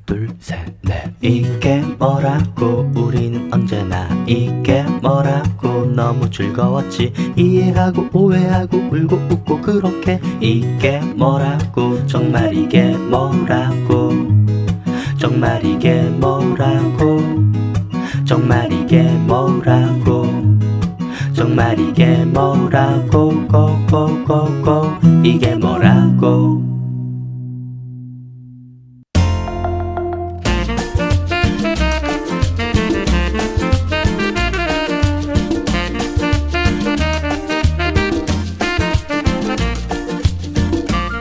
둘, 셋, 넷. 이게 뭐라고 우리는 언제나 이게 뭐라고 너무 즐거웠지. 이해하고 오해하고 울고 웃고 그렇게 이게 뭐라고 정말 이게 뭐라고 정말 이게 뭐라고 정말 이게 뭐라고 정말 이게 뭐라고 고고고고 이게 뭐라고.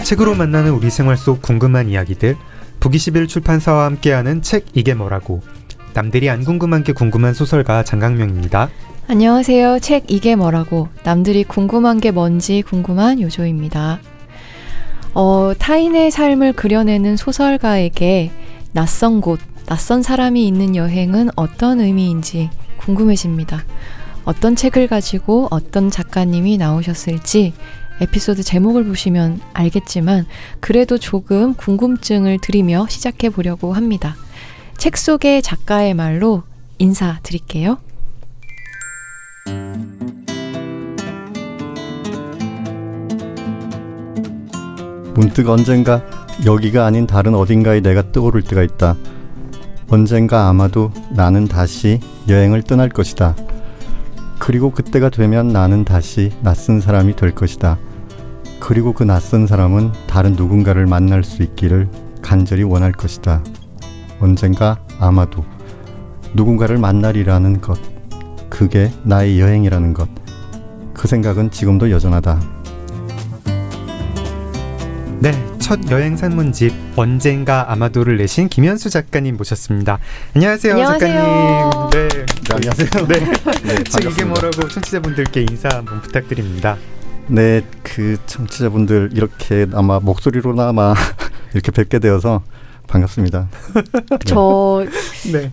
책으로 만나는 우리 생활 속 궁금한 이야기들, 북21 출판사와 함께하는 책 이게 뭐라고. 남들이 안 궁금한 게 궁금한 소설가 장강명입니다. 안녕하세요. 책 이게 뭐라고. 남들이 궁금한 게 뭔지 궁금한 요조입니다. 타인의 삶을 그려내는 소설가에게 낯선 곳, 낯선 사람이 있는 여행은 어떤 의미인지 궁금해집니다. 어떤 책을 가지고 어떤 작가님이 나오셨을지 에피소드 제목을 보시면 알겠지만 그래도 조금 궁금증을 드리며 시작해 보려고 합니다. 책 속의 작가의 말로 인사드릴게요. 문득 언젠가 여기가 아닌 다른 어딘가에 내가 떠오를 때가 있다. 언젠가 아마도 나는 다시 여행을 떠날 것이다. 그리고 그때가 되면 나는 다시 낯선 사람이 될 것이다. 그리고 그 낯선 사람은 다른 누군가를 만날 수 있기를 간절히 원할 것이다. 언젠가 아마도 누군가를 만나리라는 것, 그게 나의 여행이라는 것, 그 생각은 지금도 여전하다. 네, 첫 여행 산문집 언젠가 아마도를 내신 김현수 작가님 모셨습니다. 안녕하세요, 안녕하세요. 작가님. 네, 안녕하세요. 네, 책 이게 뭐라고 청취자분들께 인사 한번 부탁드립니다. 네, 그 청취자분들 이렇게 아마 목소리로나마 이렇게 뵙게 되어서 반갑습니다. 저 네.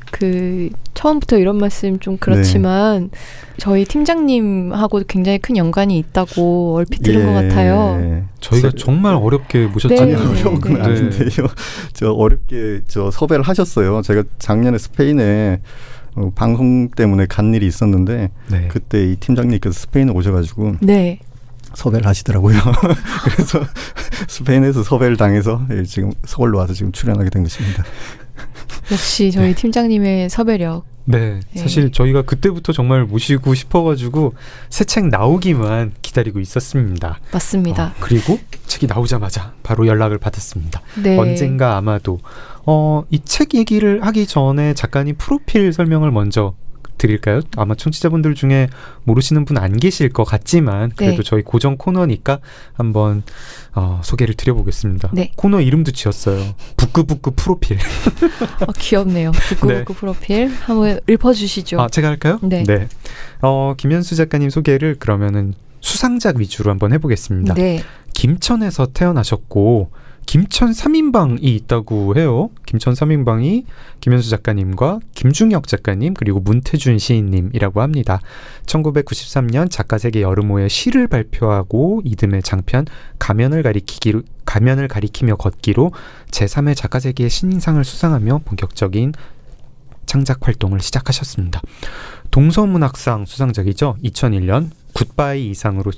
처음부터 이런 말씀 좀 그렇지만 저희 팀장님하고도 굉장히 큰 연관이 있다고 얼핏 들은 것 같아요. 저희가 정말 어렵게 모셨잖아요. 네. 어려운 건 아닌데요. 저 어렵게 섭외를 하셨어요. 제가 작년에 스페인에 방송 때문에 간 일이 있었는데 네. 그때 이 팀장님께서 스페인에 오셔가지고 네. 섭외를 하시더라고요. 그래서 스페인에서 섭외를 당해서 지금 서울로 와서 지금 출연하게 된 것입니다. 역시 저희 팀장님의 섭외력. 네, 사실 저희가 그때부터 정말 모시고 싶어가지고 새 책 나오기만 기다리고 있었습니다. 맞습니다. 그리고 책이 나오자마자 바로 연락을 받았습니다. 네. 언젠가 아마도. 이 책 얘기를 하기 전에 작가님 프로필 설명을 먼저 드릴까요? 아마 청취자분들 중에 모르시는 분 안 계실 것 같지만 그래도 네. 저희 고정 코너니까 한번 소개를 드려보겠습니다. 네. 코너 이름도 지었어요. 부끄부끄 프로필. 귀엽네요. 부끄부끄 프로필 한번 읊어주시죠. 제가 할까요? 네. 김현수 작가님 소개를 그러면은 수상작 위주로 한번 해보겠습니다. 네. 김천에서 태어나셨고 김천 3인방이 있다고 해요. 김천 3인방이 김현수 작가님과 김중혁 작가님 그리고 문태준 시인님이라고 합니다. 1993년 작가세계 여름호에 시를 발표하고 이듬해 장편 가면을 가리키며 걷기로 제3회 작가세계의 신인상을 수상하며 본격적인 창작 활동을 시작하셨습니다. 동서문학상 수상작이죠. 2001년 굿바이 이상으로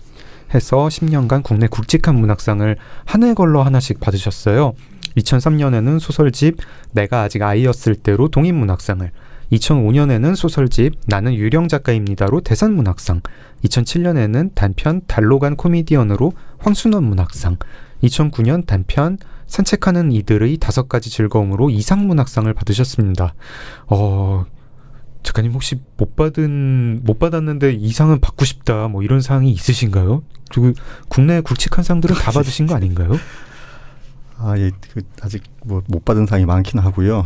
해서 10년간 국내 굵직한 문학상을 한 해 걸러 하나씩 받으셨어요. 2003년에는 소설집 내가 아직 아이였을 때로 동인문학상을, 2005년에는 소설집 나는 유령 작가입니다로 대산문학상, 2007년에는 단편 달로 간 코미디언으로 황순원 문학상, 2009년 단편 산책하는 이들의 5가지 즐거움으로 이상문학상을 받으셨습니다. 작가님 혹시 못 받았는데 이 상은 받고 싶다 뭐 이런 상이 있으신가요? 그리고 국내 굵직한 상들은 다 받으신 거 아닌가요? 아직 못 받은 상이 많긴 하고요.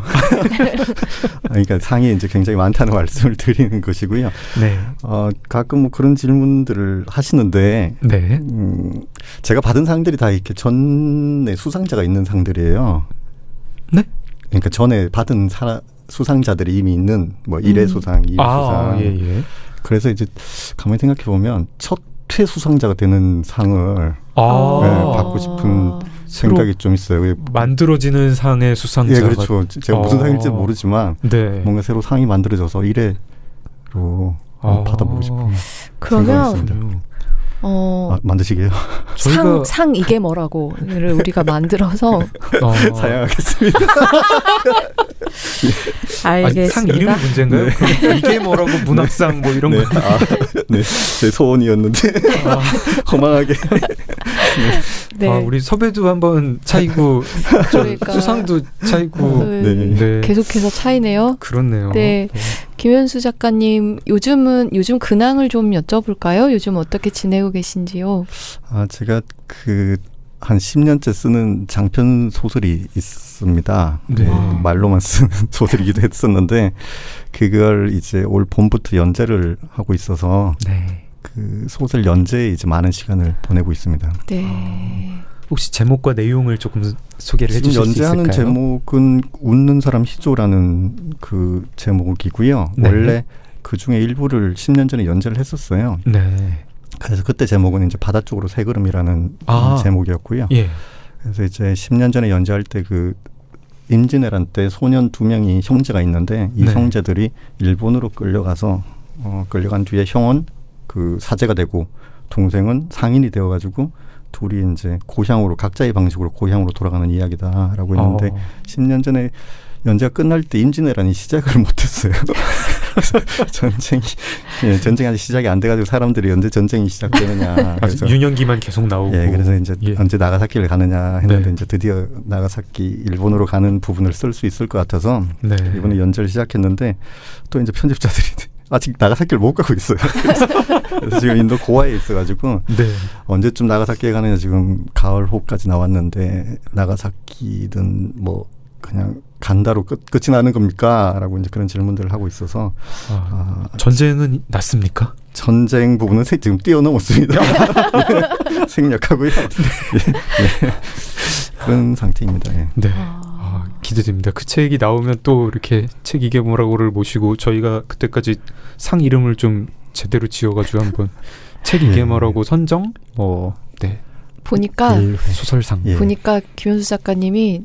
그러니까 상이 이제 굉장히 많다는 말씀을 드리는 것이고요. 네. 가끔 그런 질문들을 하시는데, 네. 제가 받은 상들이 다 이렇게 전에 수상자가 있는 상들이에요. 네? 그러니까 전에 받은 수상자들이 이미 있는 1회 수상, 2회 수상. 예. 그래서 이제 가만히 생각해 보면 첫 회 수상자가 되는 상을 받고 싶은 생각이 좀 있어요. 만들어지는 상의 수상자가. 예, 그렇죠. 제가 무슨 상일지 모르지만 네. 뭔가 새로 상이 만들어져서 1회로 받아보고 싶어요. 그러면 만드시게요? 저희가 상 이게 뭐라고를 우리가 만들어서 사양하겠습니다. 알겠습니다. 상 이름이 문제인가요? 그럼 이게 뭐라고 문학상 뭐 이런 네. 거. 네, 제 소원이었는데 허망하게. 네. 우리 섭외도 한번 차이고 그러니까. 수상도 차이고. 네. 계속해서 차이네요. 그렇네요. 네. 김현수 작가님 요즘 근황을 좀 여쭤볼까요? 요즘 어떻게 지내고 계신지요? 제가 한 10년째 쓰는 장편 소설이 있습니다. 네. 말로만 쓰는 소설이기도 했었는데 그걸 이제 올 봄부터 연재를 하고 있어서 네. 그 소설 연재에 이제 많은 시간을 보내고 있습니다. 네. 혹시 제목과 내용을 조금 소개를 해주실 수 있을까요? 연재하는 제목은 웃는 사람 희조라는 그 제목이고요. 네. 원래 그 중에 일부를 10년 전에 연재를 했었어요. 네. 그래서 그때 제목은 이제 바다 쪽으로 새 걸음이라는 제목이었고요. 예. 그래서 이제 10년 전에 연재할 때 그 임진왜란 때 소년 2명이 형제가 있는데 이 네. 형제들이 일본으로 끌려가서 끌려간 뒤에 형은 그 사제가 되고 동생은 상인이 되어가지고 둘이 이제 고향으로 각자의 방식으로 고향으로 돌아가는 이야기다라고 했는데 10년 전에 연재가 끝날 때 임진왜란이 시작을 못했어요. 전쟁이 아직 시작이 안 돼가지고 사람들이 언제 전쟁이 시작되느냐. 아직 유년기만 계속 나오고. 그래서 이제 언제 나가사키를 가느냐 했는데 이제 드디어 나가사키 일본으로 가는 부분을 쓸 수 있을 것 같아서 이번에 연재를 시작했는데 또 이제 편집자들이 아직 나가사키를 못 가고 있어요. 그래서 지금 인도 고아에 있어가지고 언제쯤 나가사키에 가느냐 지금 가을 호까지 나왔는데 나가사키든 뭐 그냥 간다로 끝이 나는 겁니까? 라고 이제 그런 질문들을 하고 있어서 전쟁은 났습니까? 전쟁 부분은 지금 뛰어넘었습니다. 생략하고요. 그런 상태입니다. 네. 기대됩니다. 그 책이 나오면 또 이렇게 책 이게 뭐라고를 모시고 저희가 그때까지 상 이름을 좀 제대로 지어가지고 한번 책 이게 뭐라고 선정? 보니까 소설상. 보니까 김현수 작가님이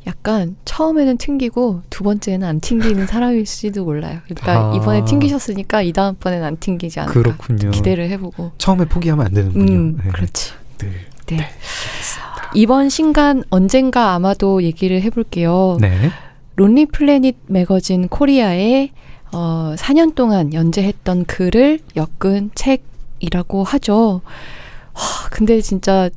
약간 처음에는 튕기고 두 번째는 안 튕기는 사람일지도 몰라요. 그러니까 이번에 튕기셨으니까 이 다음번에는 안 튕기지 않을까. 그렇군요. 기대를 해보고. 처음에 포기하면 안 되는군요. 그렇지. 네. 이번 신간 언젠가 아마도 얘기를 해볼게요. 네. 론리 플래닛 매거진 코리아에 4년 동안 연재했던 글을 엮은 책이라고 하죠. 근데 진짜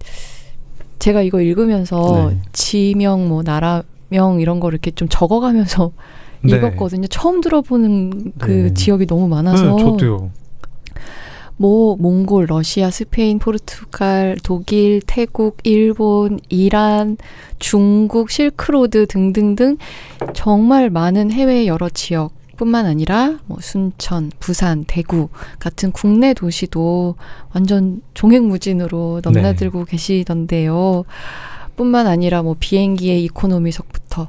제가 이거 읽으면서 지명, 나라명 이런 거 이렇게 좀 적어가면서 읽었거든요. 처음 들어보는 그 지역이 너무 많아서. 저도요. 몽골, 러시아, 스페인, 포르투갈, 독일, 태국, 일본, 이란, 중국, 실크로드 등등등 정말 많은 해외 여러 지역뿐만 아니라 순천, 부산, 대구 같은 국내 도시도 완전 종횡무진으로 넘나들고 계시던데요. 뿐만 아니라 비행기의 이코노미석부터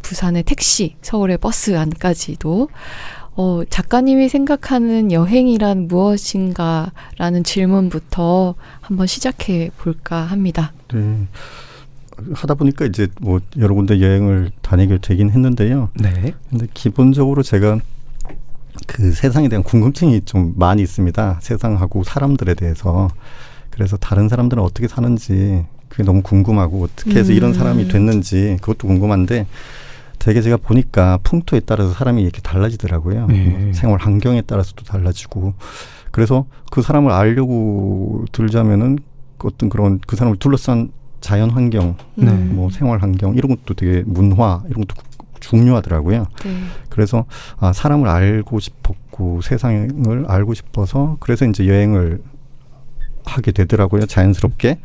부산의 택시, 서울의 버스 안까지도 작가님이 생각하는 여행이란 무엇인가라는 질문부터 한번 시작해 볼까 합니다. 네. 하다 보니까 이제 여러 군데 여행을 다니게 되긴 했는데요. 네. 근데 기본적으로 제가 그 세상에 대한 궁금증이 좀 많이 있습니다. 세상하고 사람들에 대해서. 그래서 다른 사람들은 어떻게 사는지 그게 너무 궁금하고 어떻게 해서 이런 사람이 됐는지 그것도 궁금한데 되게 제가 보니까 풍토에 따라서 사람이 이렇게 달라지더라고요. 생활 환경에 따라서도 달라지고. 그래서 그 사람을 알려고 들자면은 어떤 그런 그 사람을 둘러싼 자연 환경, 생활 환경 이런 것도 되게 문화 이런 것도 중요하더라고요. 그래서 사람을 알고 싶었고 세상을 알고 싶어서 그래서 이제 여행을 하게 되더라고요. 자연스럽게.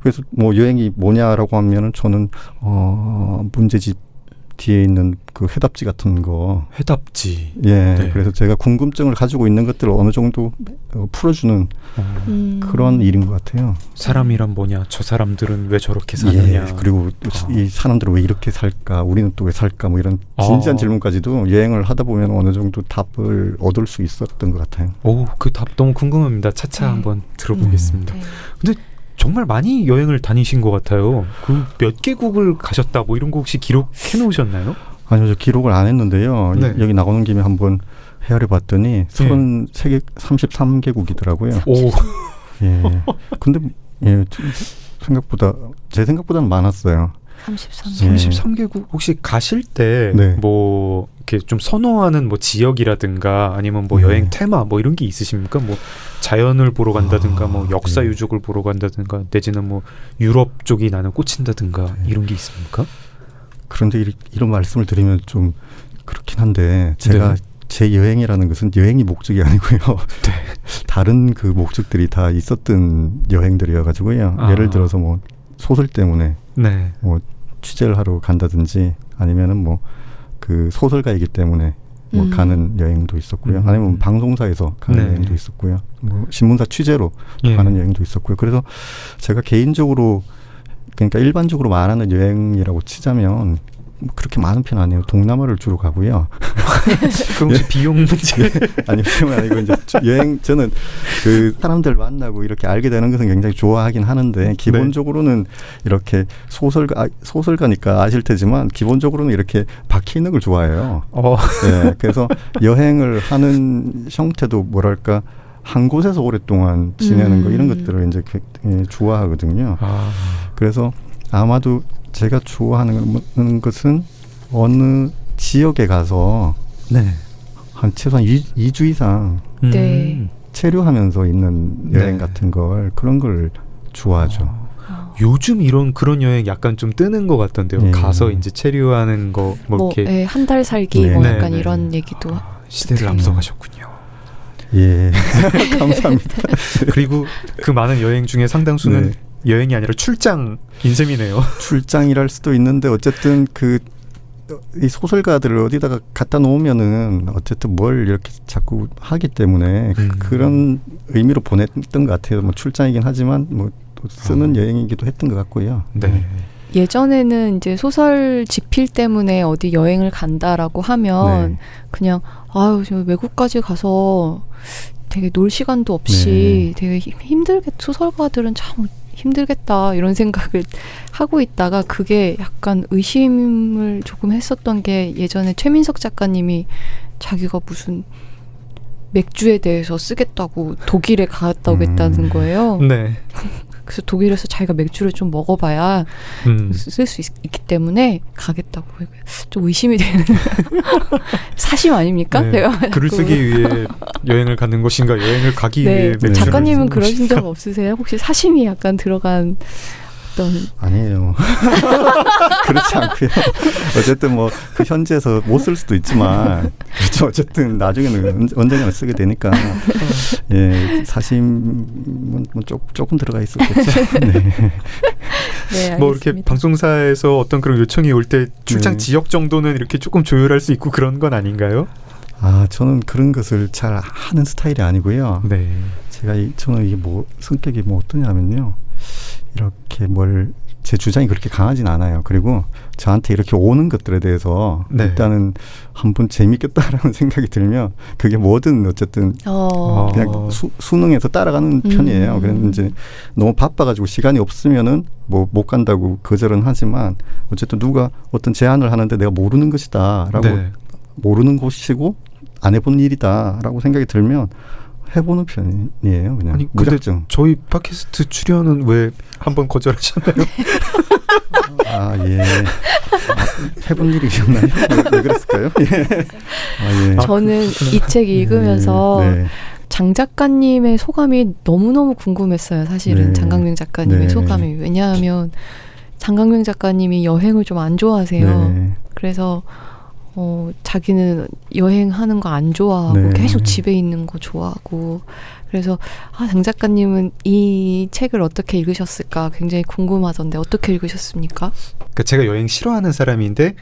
그래서 여행이 뭐냐라고 하면은 저는 문제집 뒤에 있는 그 해답지 같은 거. 해답지. 그래서 제가 궁금증을 가지고 있는 것들을 어느 정도 풀어주는 그런 일인 것 같아요. 사람이란 뭐냐? 저 사람들은 왜 저렇게 사느냐? 그리고 이 사람들은 왜 이렇게 살까? 우리는 또 왜 살까? 이런 진지한 질문까지도 여행을 하다 보면 어느 정도 답을 얻을 수 있었던 것 같아요. 그 답 너무 궁금합니다. 차차 한번 들어보겠습니다. 근데 정말 많이 여행을 다니신 것 같아요. 그 몇 개국을 가셨다 뭐 이런 거 혹시 기록해 놓으셨나요? 아니요, 저 기록을 안 했는데요. 네. 여기 나오는 김에 한번 헤아려 봤더니 33개, 33개국이더라고요. 오, 예. 근데 예, 생각보다 제 생각보다는 많았어요. 33. 예. 33개국 혹시 가실 때 네. 뭐 이렇게 좀 선호하는 뭐 지역이라든가 아니면 뭐 네. 여행 테마 뭐 이런 게 있으십니까? 뭐 자연을 보러 간다든가 뭐 역사 네. 유적을 보러 간다든가 내지는 뭐 유럽 쪽이 나는 꽂힌다든가 네. 이런 게 있습니까? 그런데 이런 말씀을 드리면 좀 그렇긴 한데 제가 네. 제 여행이라는 것은 여행이 목적이 아니고요. 네. 다른 그 목적들이 다 있었던 여행들이어가지고요. 아. 예를 들어서 뭐 소설 때문에 네. 뭐 취재를 하러 간다든지 아니면은 뭐 그 소설가이기 때문에 뭐 가는 여행도 있었고요. 아니면 방송사에서 가는 네. 여행도 있었고요. 뭐 신문사 취재로 예. 가는 여행도 있었고요. 그래서 제가 개인적으로 그러니까 일반적으로 말하는 여행이라고 치자면 뭐 그렇게 많은 편 아니에요. 동남아를 주로 가고요. 그럼 혹시 비용 문제? 아니 비용 아니고 이제 여행 저는 그 사람들 만나고 이렇게 알게 되는 것은 굉장히 좋아하긴 하는데 기본적으로는 이렇게 소설가니까 아실 테지만 기본적으로는 이렇게 박혀 있는 걸 좋아해요. 네, 그래서 여행을 하는 형태도 뭐랄까 한 곳에서 오랫동안 지내는 거 이런 것들을 이제 좋아하거든요. 아. 그래서 아마도 제가 좋아하는 것은 어느 지역에 가서 네. 한 최소한 2주 이상 네. 체류하면서 있는 여행 네. 같은 걸 그런 걸 좋아하죠. 요즘 이런 그런 여행 약간 좀 뜨는 것 같던데요. 예. 가서 이제 체류하는 거 뭐 이렇게 한 달 살기 네. 뭐 네, 약간 네. 이런 얘기도 시대를 네. 앞서가셨군요. 예, 감사합니다. 그리고 그 많은 여행 중에 상당수는 네. 여행이 아니라 출장인 셈이네요. 출장이랄 수도 있는데 어쨌든 이 소설가들을 어디다가 갖다 놓으면은 어쨌든 뭘 이렇게 자꾸 하기 때문에 그런 의미로 보냈던 것 같아요. 뭐 출장이긴 하지만 뭐 또 쓰는 여행이기도 했던 것 같고요. 네. 예전에는 이제 소설 집필 때문에 어디 여행을 간다라고 하면 네. 그냥 아유 저 외국까지 가서 되게 놀 시간도 없이 되게 소설가들은 참 힘들겠다 이런 생각을 하고 있다가 그게 약간 의심을 조금 했었던 게 예전에 최민석 작가님이 자기가 무슨 맥주에 대해서 쓰겠다고 독일에 갔다 오겠다는 거예요. 네. 그래서 독일에서 자기가 맥주를 좀 먹어봐야 쓸 수 있기 때문에 가겠다고 좀 의심이 되는 사심 아닙니까? 네. 제가 글을 자꾸. 쓰기 위해 여행을 가는 것인가 여행을 가기 네. 위해 맥주를 작가님은 쓰는 그러신 것인가? 적 없으세요? 혹시 사심이 약간 들어간 어떤 아니에요. 그렇지 않고요. 어쨌든 뭐 그 현지에서 못 쓸 수도 있지만 그렇죠. 어쨌든 나중에는 언젠가는 쓰게 되니까 예, 사심은 뭐 조금 들어가 있었겠죠. 네. 네, 뭐 이렇게 알겠습니다. 방송사에서 어떤 그런 요청이 올 때 출장 네. 지역 정도는 이렇게 조금 조율할 수 있고 그런 건 아닌가요? 아, 저는 그런 것을 잘 하는 스타일이 아니고요. 네. 저는 이게 뭐 성격이 뭐 어떠냐면요. 이렇게 제 주장이 그렇게 강하진 않아요. 그리고 저한테 이렇게 오는 것들에 대해서 네. 일단은 한번 재밌겠다라는 생각이 들면 그게 뭐든 어쨌든 그냥 수능에서 따라가는 편이에요. 그래서 이제 너무 바빠가지고 시간이 없으면은 뭐 못 간다고 거절은 하지만 어쨌든 누가 어떤 제안을 하는데 내가 모르는 것이다라고 네. 모르는 곳이고 안 해본 일이다라고 생각이 들면 해보는 편이에요. 그냥 아니 근데 무작정. 저희 팟캐스트 출연은 왜 한번 거절하셨나요? 아, 예. 해본 일이 있었나요? 왜 그랬을까요? 예. 아, 예. 저는 이 책 읽으면서 네. 장 작가님의 소감이 너무너무 궁금했어요. 사실은 네. 장강명 작가님의 네. 소감이. 왜냐하면 장강명 작가님이 여행을 좀 안 좋아하세요. 네. 그래서 자기는 여행하는 거 안 좋아하고 네. 계속 집에 있는 거 좋아하고 그래서 장 작가님은 이 책을 어떻게 읽으셨을까 굉장히 궁금하던데 어떻게 읽으셨습니까? 그러니까 제가 여행 싫어하는 사람인데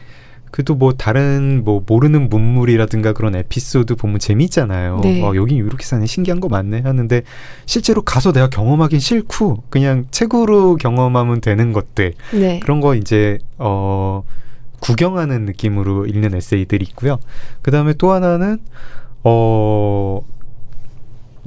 그래도 뭐 다른 뭐 모르는 문물이라든가 그런 에피소드 보면 재밌잖아요. 네. 여기 이렇게 사는 신기한 거 많네 하는데 실제로 가서 내가 경험하긴 싫고 그냥 책으로 경험하면 되는 것들 네. 그런 거 이제 구경하는 느낌으로 읽는 에세이들이 있고요. 그 다음에 또 하나는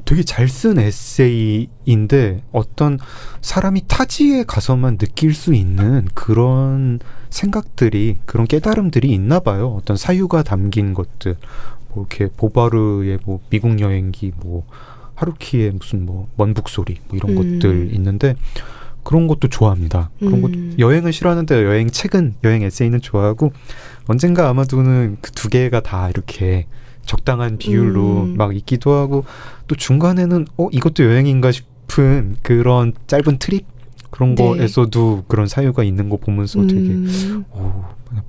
되게 잘 쓴 에세이인데 어떤 사람이 타지에 가서만 느낄 수 있는 그런 생각들이, 그런 깨달음들이 있나 봐요. 어떤 사유가 담긴 것들, 뭐 이렇게 보바르의 뭐 미국 여행기, 뭐 하루키의 무슨 뭐 먼북소리 뭐 이런 것들 있는데 그런 것도 좋아합니다. 그런 것, 여행은 싫어하는데 여행 책은, 여행 에세이는 좋아하고, 언젠가 아마도는 그 두 개가 다 이렇게 적당한 비율로 막 있기도 하고, 또 중간에는 이것도 여행인가 싶은 그런 짧은 트립 그런 네. 거에서도 그런 사유가 있는 거 보면서 되게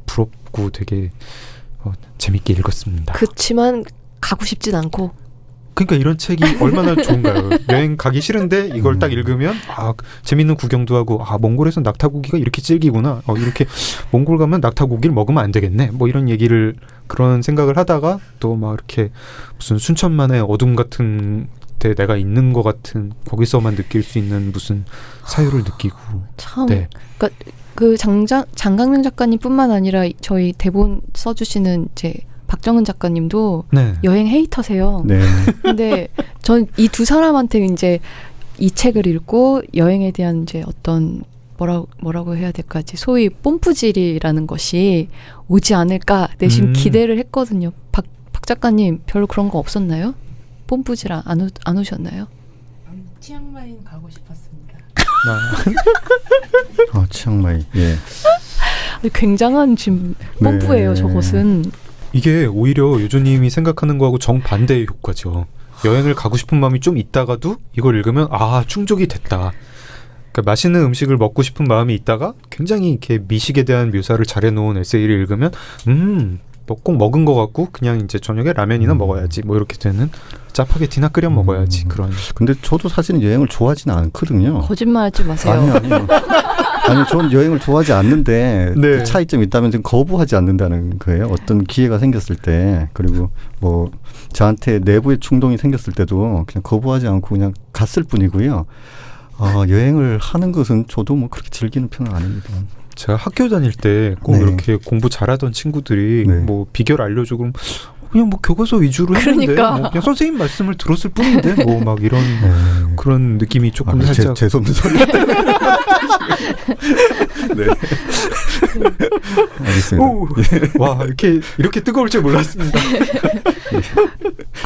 부럽고 되게 재밌게 읽었습니다. 그치만 가고 싶진 않고. 그러니까 이런 책이 얼마나 좋은가요? 여행 가기 싫은데 이걸 딱 읽으면 재밌는 구경도 하고, 몽골에선 낙타고기가 이렇게 질기구나. 이렇게 몽골 가면 낙타고기를 먹으면 안 되겠네. 뭐 이런 얘기를, 그런 생각을 하다가 또 막 이렇게 무슨 순천만의 어둠 같은 데 내가 있는 것 같은, 거기서만 느낄 수 있는 무슨 사유를 느끼고. 참. 네. 그러니까 그 장강명 작가님뿐만 아니라 저희 대본 써주시는 이제 박정은 작가님도 네. 여행 헤이터세요. 네. 근데 전 이 두 사람한테 이제 이 책을 읽고 여행에 대한 이제 어떤 뭐라고 해야 될까지, 소위 뽐뿌질이라는 것이 오지 않을까 내심 기대를 했거든요. 박 작가님 별로 그런 거 없었나요? 뽐뿌질 안 오셨나요? 치앙마이 가고 싶었습니다. 치앙마이. 예. 굉장한 지금 뽐뿌예요. 네. 저것은. 이게 오히려 유조님이 생각하는 거하고 정반대의 효과죠. 여행을 가고 싶은 마음이 좀 있다가도 이걸 읽으면 충족이 됐다. 그러니까 맛있는 음식을 먹고 싶은 마음이 있다가 굉장히 이렇게 미식에 대한 묘사를 잘해놓은 에세이를 읽으면 꼭 먹은 것 같고, 그냥 이제 저녁에 라면이나 먹어야지, 뭐 이렇게 되는, 짜파게티나 끓여 먹어야지, 그런. 근데 저도 사실은 여행을 좋아하지는 않거든요. 거짓말하지 마세요. 아니요. 아니, 전 여행을 좋아하지 않는데 네. 그 차이점이 있다면 지금 거부하지 않는다는 거예요. 어떤 기회가 생겼을 때, 그리고 뭐 저한테 내부의 충동이 생겼을 때도 그냥 거부하지 않고 그냥 갔을 뿐이고요. 여행을 하는 것은 저도 뭐 그렇게 즐기는 편은 아닙니다. 제가 학교 다닐 때 꼭 네. 이렇게 공부 잘하던 친구들이 네. 뭐 비결 알려줘 그러면 그냥 뭐 교과서 위주로 했는데 그러니까. 뭐 그냥 선생님 말씀을 들었을 뿐인데 뭐 막 이런 그런 느낌이 조금 살짝. 재수없는 소리. 네. 알겠습니다. 오, 와 이렇게 뜨거울 줄 몰랐습니다.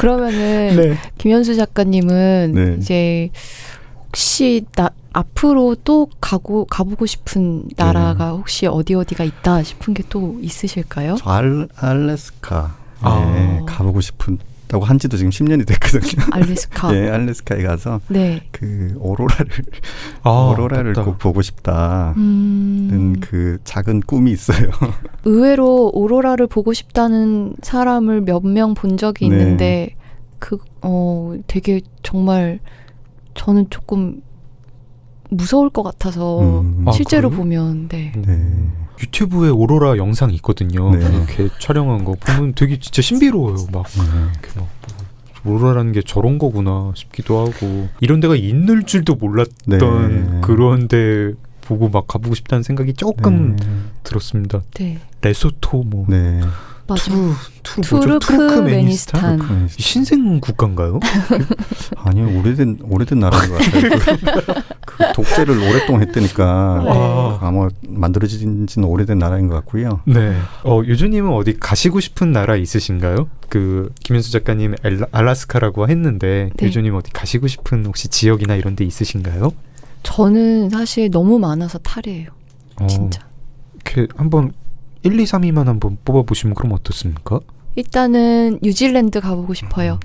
그러면은 네. 김현수 작가님은 네. 이제 혹시 앞으로 또 가보고 싶은 나라가 혹시 어디가 있다 싶은 게 또 있으실까요? 저 알래스카 가보고 싶다고 한 지도 지금 10년이 됐거든요. 알래스카. 네, 알래스카에 가서 네. 그 오로라를 맞다. 꼭 보고 싶다는 그 작은 꿈이 있어요. 의외로 오로라를 보고 싶다는 사람을 몇 명 본 적이 네. 있는데 되게 정말 저는 조금 무서울 것 같아서 실제로 그래요? 보면 네. 유튜브에 오로라 영상이 있거든요. 네. 이렇게 촬영한 거 보면 되게 진짜 신비로워요. 막 이렇게 막 오로라라는 게 저런 거구나 싶기도 하고, 이런 데가 있는 줄도 몰랐던 그런 데 보고 막 가보고 싶다는 생각이 조금 들었습니다. 네. 레소토 뭐 네. 맞아. 투르크메니스탄? 투르크메니스탄. 신생 국가인가요? 아니요, 오래된 나라인 것 같아요. 그 독재를 오랫동안 했다니까 아마 만들어진 지는 오래된 나라인 것 같고요. 네. 유주님은 어디 가시고 싶은 나라 있으신가요? 그 김현수 작가님 알래스카라고 했는데 네. 유주님 어디 가시고 싶은 혹시 지역이나 이런 데 있으신가요? 저는 사실 너무 많아서 탈이에요. 진짜. 이렇게 한번 1, 2, 3위만 한번 뽑아보시면 그럼 어떻습니까? 일단은 뉴질랜드 가보고 싶어요.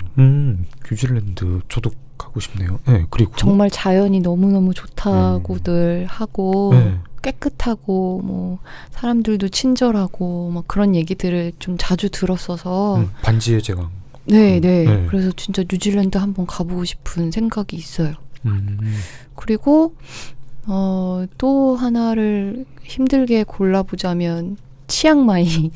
뉴질랜드 저도 가고 싶네요. 네, 그리고 정말 자연이 너무너무 좋다고들 하고 네. 깨끗하고 뭐 사람들도 친절하고 막 그런 얘기들을 좀 자주 들었어서 반지의 제왕. 네. 네. 그래서 진짜 뉴질랜드 한번 가보고 싶은 생각이 있어요. 그리고 또 하나를 힘들게 골라보자면 치앙마이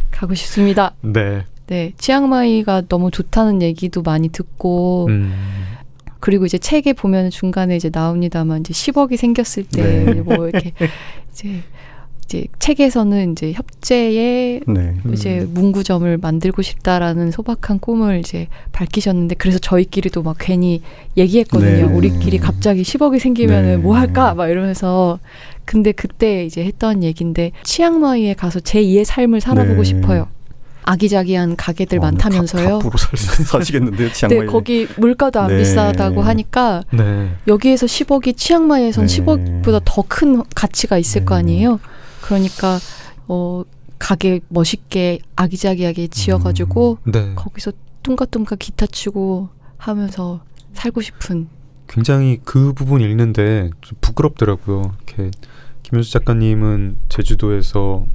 가고 싶습니다. 네. 네, 치앙마이가 너무 좋다는 얘기도 많이 듣고 그리고 이제 책에 보면 중간에 이제 나옵니다만 이제 10억이 생겼을 때 네. 뭐 이렇게 이제 이제 책에서는 이제 협재에 네. 이제 문구점을 만들고 싶다라는 소박한 꿈을 이제 밝히셨는데 그래서 저희끼리도 막 괜히 얘기했거든요. 네. 우리끼리 갑자기 10억이 생기면은 네. 뭐 할까 막 이러면서 근데 그때 이제 했던 얘기인데 치앙마이에 가서 제2의 삶을 살아보고 네. 싶어요. 아기자기한 가게들 많다면서요. 갑으로 사시겠는데요, 치앙마이. 네, 거기 물가도 안 네. 비싸다고 하니까 네. 여기에서 10억이 치앙마이에선 네. 10억보다 더 큰 가치가 있을 거 아니에요. 그러니까 가게 멋있게 아기자기하게 지어가지고 네. 거기서 뚱가뚱가 기타 치고 하면서 살고 싶은. 굉장히 그 부분 읽는데 좀 부끄럽더라고요. 이렇게 김현수 작가님은 제주도에서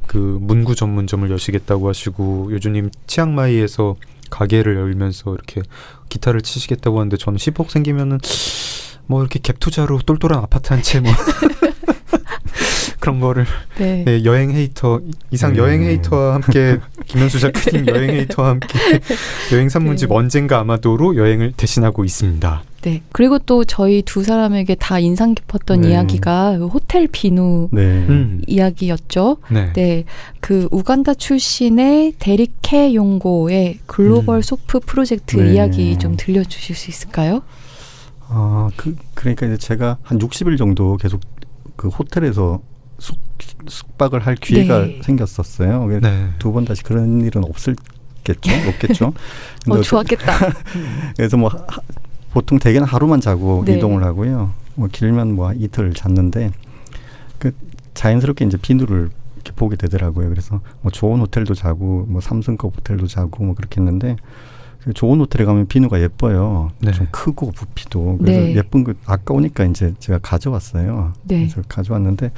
그 문구 전문점을 여시겠다고 하시고 요주님 치앙마이에서 가게를 열면서 이렇게 기타를 치시겠다고 하는데 저는 10억 생기면은 뭐 이렇게 갭 투자로 똘똘한 아파트 한 채 뭐 그런 거를 네. 네, 여행 헤이터 이상 네. 여행 헤이터와 함께 김현수 작가님 여행 헤이터와 함께 여행 산문집 네. 언젠가 아마도로 여행을 대신하고 있습니다. 네. 그리고 또 저희 두 사람에게 다 인상 깊었던 네. 이야기가 그 호텔 비누 네. 이야기였죠. 네. 네, 그 우간다 출신의 데리케 용고의 글로벌 소프 프로젝트 네. 이야기 좀 들려주실 수 있을까요? 그러니까 이제 제가 한 60일 정도 계속 그 호텔에서 숙박을 할 기회가 네. 생겼었어요. 네. 두 번 다시 그런 일은 없겠죠. 근데 좋았겠다. 그래서 뭐 보통 대개는 하루만 자고 네. 이동을 하고요. 뭐 길면 뭐 이틀 잤는데 그 자연스럽게 이제 비누를 이렇게 보게 되더라고요. 그래서 뭐 좋은 호텔도 자고 뭐 삼성급 호텔도 자고 뭐 그렇게 했는데 그 좋은 호텔에 가면 비누가 예뻐요. 네. 좀 크고 부피도 그래서 네. 예쁜 거 아까우니까 이제 제가 가져왔어요. 네. 그래서 가져왔는데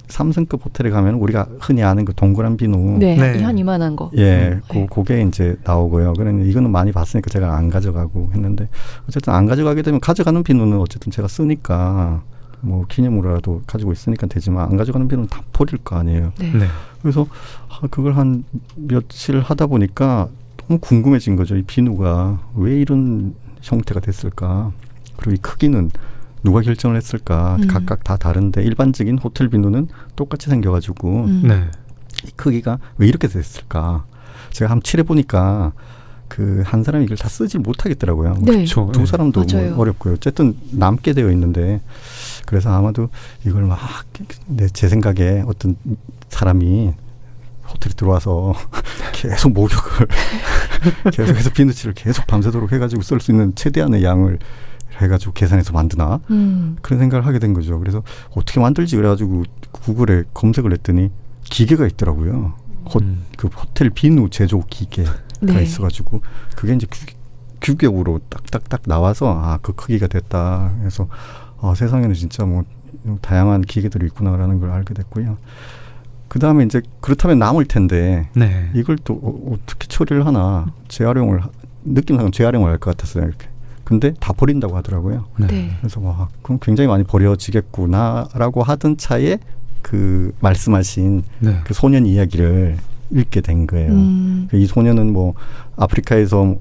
삼성급 호텔에 가면 우리가 흔히 아는 그 동그란 비누 네, 네. 한 이만한 거. 예, 네. 그게 이제 나오고요. 그러니 이거는 많이 봤으니까 제가 안 가져가고 했는데 어쨌든 안 가져가게 되면 가져가는 비누는 어쨌든 제가 쓰니까 뭐 기념으로라도 가지고 있으니까 되지만 안 가져가는 비누는 다 버릴 거 아니에요. 네. 네. 그래서 그걸 한 며칠 하다 보니까 너무 궁금해진 거죠. 이 비누가 왜 이런 형태가 됐을까? 그리고 이 크기는 누가 결정을 했을까? 각각 다 다른데 일반적인 호텔 비누는 똑같이 생겨가지고 네. 이 크기가 왜 이렇게 됐을까? 제가 한번 칠해 보니까 그 한 사람이 이걸 다 쓰지 못하겠더라고요. 네. 그렇죠. 두 사람도 맞아요. 뭐 어렵고요. 어쨌든 남게 되어 있는데 그래서 아마도 이걸 막 제 생각에 어떤 사람이 호텔에 들어와서 계속 목욕을 계속해서 비누칠을 계속 밤새도록 해가지고 쓸 수 있는 최대한의 양을 해가지고 계산해서 만드나 그런 생각을 하게 된 거죠. 그래서 어떻게 만들지 그래가지고 구글에 검색을 했더니 기계가 있더라고요. 그 호텔 비누 제조 기계가 네. 있어가지고 그게 이제 규격으로 딱딱딱 나와서 그 크기가 됐다. 그래서 세상에는 진짜 뭐 다양한 기계들이 있구나라는 걸 알게 됐고요. 그 다음에 이제 그렇다면 남을 텐데 네. 이걸 또 어떻게 처리를 하나 느낌상은 재활용을 할 것 같았어요. 이렇게. 근데 다 버린다고 하더라고요. 네. 그래서 그럼 굉장히 많이 버려지겠구나라고 하던 차에 그 말씀하신 네. 그 소년 이야기를 읽게 된 거예요. 이 소년은 뭐 아프리카에서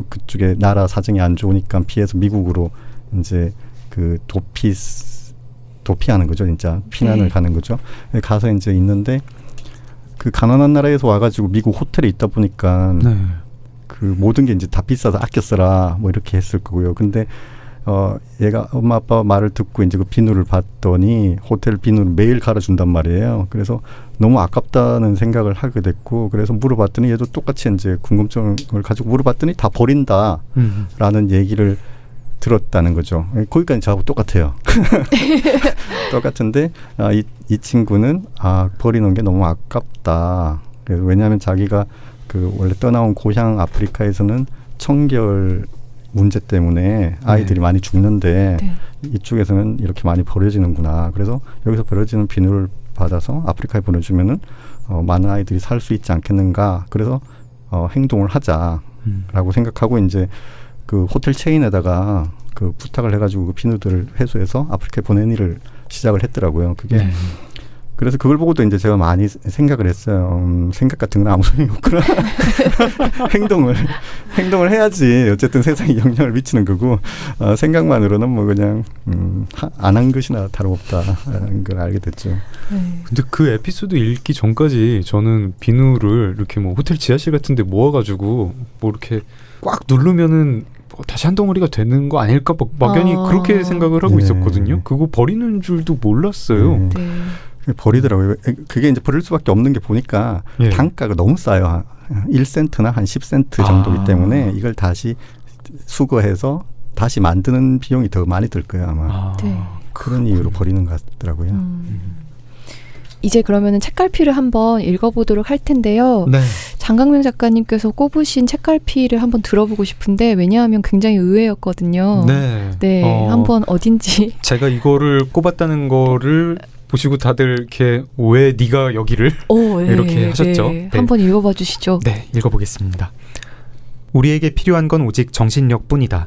그쪽에 나라 사정이 안 좋으니까 피해서 미국으로 이제 그 도피하는 거죠. 진짜 피난을 네. 가는 거죠. 가서 이제 있는데 그 가난한 나라에서 와가지고 미국 호텔에 있다 보니까 네. 그 모든 게 이제 다 비싸서 아껴 써라 뭐 이렇게 했을 거고요. 근데 얘가 엄마 아빠 말을 듣고 이제 그 비누를 봤더니 호텔 비누를 매일 갈아준단 말이에요. 그래서 너무 아깝다는 생각을 하게 됐고 그래서 물어봤더니 얘도 똑같이 이제 궁금증을 가지고 물어봤더니 다 버린다라는 얘기를 들었다는 거죠. 거기까지 저하고 똑같아요. 똑같은데 이 친구는 버리는 게 너무 아깝다. 그래서 왜냐하면 자기가 그 원래 떠나온 고향 아프리카에서는 청결 문제 때문에 아이들이 많이 죽는데 네. 이쪽에서는 이렇게 많이 버려지는구나. 그래서 여기서 버려지는 비누를 받아서 아프리카에 보내주면은 많은 아이들이 살 수 있지 않겠는가. 그래서 행동을 하자라고 생각하고 이제 그 호텔 체인에다가 그 부탁을 해가지고 그 비누들을 회수해서 아프리카에 보낸 일을 시작을 했더라고요. 그게 그래서 그걸 보고도 이제 제가 많이 생각을 했어요. 생각 같은 건 아무 소용이 없구나. 행동을 해야지 어쨌든 세상에 영향을 미치는 거고 생각만으로는 뭐 그냥 안 한 것이나 다름없다라는 걸 알게 됐죠. 네. 근데 그 에피소드 읽기 전까지 저는 비누를 이렇게 뭐 호텔 지하실 같은데 모아가지고 뭐 이렇게 꽉 누르면은 뭐 다시 한 덩어리가 되는 거 아닐까 막연히 그렇게 생각을 하고 네. 있었거든요. 그거 버리는 줄도 몰랐어요. 네. 버리더라고요. 그게 이제 버릴 수밖에 없는 게 보니까 예. 단가가 너무 싸요. 1센트나 한 10센트 정도이기 때문에 이걸 다시 수거해서 다시 만드는 비용이 더 많이 들 거예요 아마. 네. 그런 이유로 버리는 것 같더라고요. 이제 그러면은 책갈피를 한번 읽어보도록 할 텐데요. 네. 장강명 작가님께서 꼽으신 책갈피를 한번 들어보고 싶은데 왜냐하면 굉장히 의외였거든요. 네. 네, 한번 어딘지. 제가 이거를 꼽았다는 거를 보시고 다들 이렇게 왜 네가 여기를 오, 네, 이렇게 하셨죠. 네. 네. 한번 읽어봐 주시죠. 네, 읽어보겠습니다. 우리에게 필요한 건 오직 정신력뿐이다.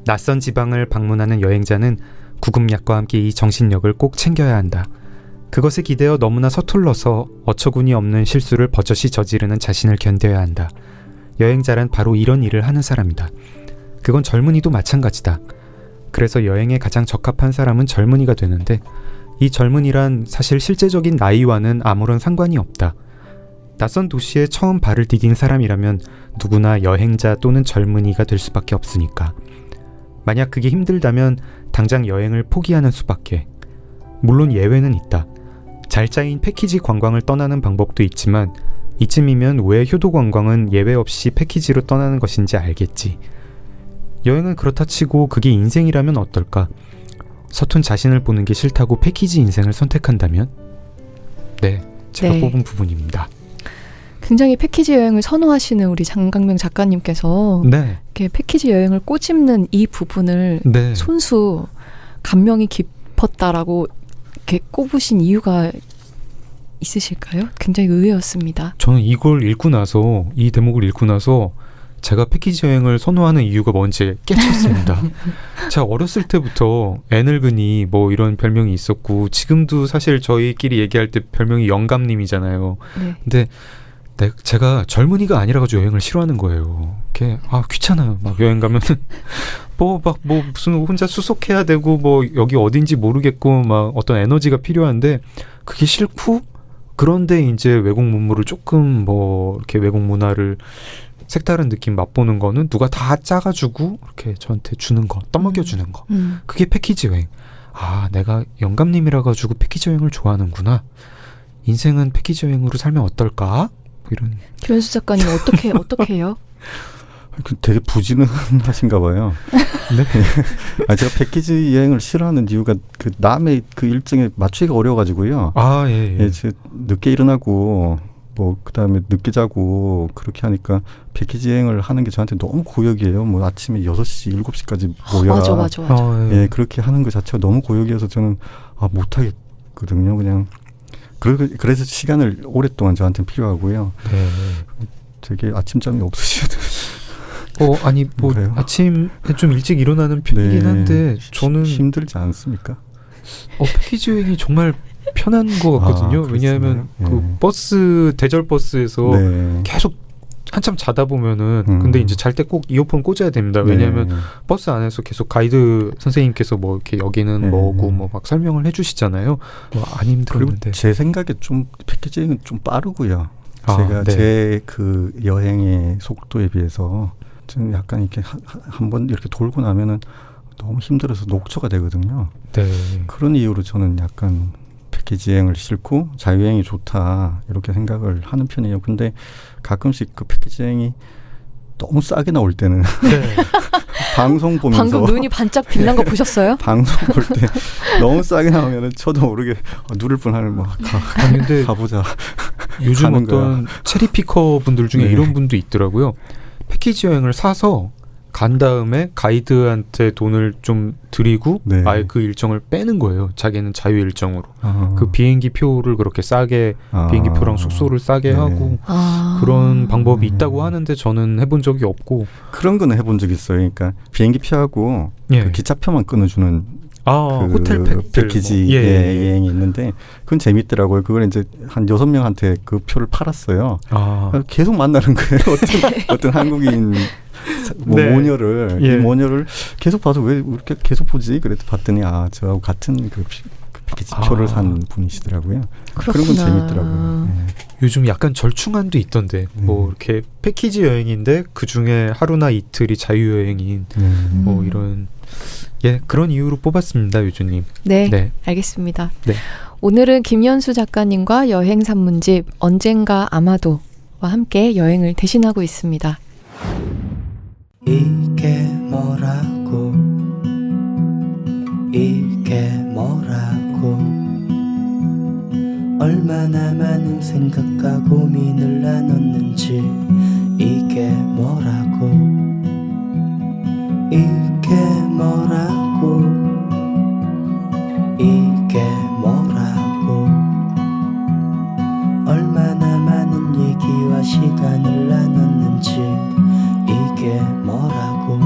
낯선 지방을 방문하는 여행자는 구급약과 함께 이 정신력을 꼭 챙겨야 한다. 그것에 기대어 너무나 서툴러서 어처구니 없는 실수를 버젓이 저지르는 자신을 견뎌야 한다. 여행자란 바로 이런 일을 하는 사람이다. 그건 젊은이도 마찬가지다. 그래서 여행에 가장 적합한 사람은 젊은이가 되는데 이 젊은이란 사실 실제적인 나이와는 아무런 상관이 없다. 낯선 도시에 처음 발을 디딘 사람이라면 누구나 여행자 또는 젊은이가 될 수밖에 없으니까. 만약 그게 힘들다면 당장 여행을 포기하는 수밖에. 물론 예외는 있다. 잘 짜인 패키지 관광을 떠나는 방법도 있지만 이쯤이면 왜 효도 관광은 예외 없이 패키지로 떠나는 것인지 알겠지. 여행은 그렇다 치고 그게 인생이라면 어떨까? 서툰 자신을 보는 게 싫다고 패키지 인생을 선택한다면? 네, 제가 네. 뽑은 부분입니다. 굉장히 패키지 여행을 선호하시는 우리 장강명 작가님께서 네, 이렇게 패키지 여행을 꼬집는 이 부분을 네. 손수 감명이 깊었다라고 이렇게 꼽으신 이유가 있으실까요? 굉장히 의외였습니다. 저는 이걸 읽고 나서 이 대목을 읽고 나서 제가 패키지 여행을 선호하는 이유가 뭔지 깨쳤습니다. 제가 어렸을 때부터 애늙은이 뭐 이런 별명이 있었고 지금도 사실 저희끼리 얘기할 때 별명이 영감님이잖아요. 네. 근데 제가 젊은이가 아니라가지고 여행을 싫어하는 거예요. 이렇게 귀찮아요. 막 여행 가면은 뭐 무슨 혼자 수속해야 되고 뭐 여기 어딘지 모르겠고 막 어떤 에너지가 필요한데 그게 싫고 그런데 이제 외국 문물을 조금 뭐 이렇게 외국 문화를 색다른 느낌 맛보는 거는 누가 다 짜가지고 이렇게 저한테 주는 거, 떠먹여주는 거. 그게 패키지 여행. 아, 내가 영감님이라 가지고 패키지 여행을 좋아하는구나. 인생은 패키지 여행으로 살면 어떨까? 이런. 김현수 작가님 어떻게 해요? 되게 부지런하신가 봐요. 네. 제가 패키지 여행을 싫어하는 이유가 그 남의 그 일정에 맞추기가 어려워가지고요. 아, 예. 예, 늦게 일어나고 뭐 그다음에 늦게 자고 그렇게 하니까 패키지 여행을 하는 게 저한테 너무 고역이에요. 뭐 아침에 6시, 7시까지 모여라. 맞아. 예, 그렇게 하는 것 자체가 너무 고역이어서 저는 못하겠거든요. 그냥 그래서 시간을 오랫동안 저한테는 필요하고요. 네. 되게 아침잠이 없으시더라고요. 아니 뭐 그래요? 아침에 좀 일찍 일어나는 편이긴 네. 한데 저는 힘들지 않습니까? 패키지 여행이 정말 편한 것 같거든요. 왜냐하면 그 버스 대절 버스에서 네. 계속 한참 자다 보면은 근데 이제 잘 때 꼭 이어폰 꽂아야 됩니다. 왜냐하면 버스 안에서 계속 가이드 선생님께서 뭐 이렇게 여기는 뭐고 뭐 막 설명을 해주시잖아요. 뭐 안 힘들었는데. 그리고 제 생각에 좀 패키지 여행은 좀 빠르고요. 제가 네. 제 그 여행의 속도에 비해서 저는 약간 이렇게 한번 이렇게 돌고 나면은 너무 힘들어서 녹초가 되거든요. 네. 그런 이유로 저는 약간 패키지 여행을 싫고 자유여행이 좋다 이렇게 생각을 하는 편이에요. 근데 가끔씩 그 패키지 여행이 너무 싸게 나올 때는 네. 방송 보면서 방금 눈이 반짝 빛난 거 보셨어요? 방송 볼 때 너무 싸게 나오면은 저도 모르게 누를 뻔하는 아니 근데 가보자. 요즘 가는 어떤 체리피커 분들 중에 네. 이런 분도 있더라고요. 패키지 여행을 사서 간 다음에 가이드한테 돈을 좀 드리고 네. 아예 그 일정을 빼는 거예요. 자기는 자유 일정으로. 아. 그 비행기 표를 그렇게 싸게 비행기 표랑 숙소를 싸게 네. 하고 그런 방법이 있다고 하는데 저는 해본 적이 없고 그런 거는 해본 적 있어요. 그러니까 비행기 표하고 예. 그 기차표만 끊어주는 아, 호텔 패키지 뭐. 여행이 있는데 그건 재밌더라고요. 그걸 이제 한 6명한테 그 표를 팔았어요. 계속 만나는 거예요. 어떤 한국인 뭐 네. 모녀를 예. 이 모녀를 계속 봐도 왜 이렇게 계속 보지? 그래도 봤더니 저하고 같은 그 패키지 표를 산 분이시더라고요. 그런 건 재밌더라고요. 네. 요즘 약간 절충안도 있던데 뭐 이렇게 패키지 여행인데 그 중에 하루나 이틀이 자유여행인 뭐 이런 그런 이유로 뽑았습니다, 유주님. 네, 네. 알겠습니다. 네. 오늘은 김연수 작가님과 여행 산문집 언젠가 아마도와 함께 여행을 대신하고 있습니다. 이게 뭐라고 이게 뭐라고 얼마나 많은 생각과 고민을 나눴는지 이게 뭐라고 이게 뭐라고 이게 뭐라고 얼마나 많은 얘기와 시간을 나눴는지 이게 뭐라고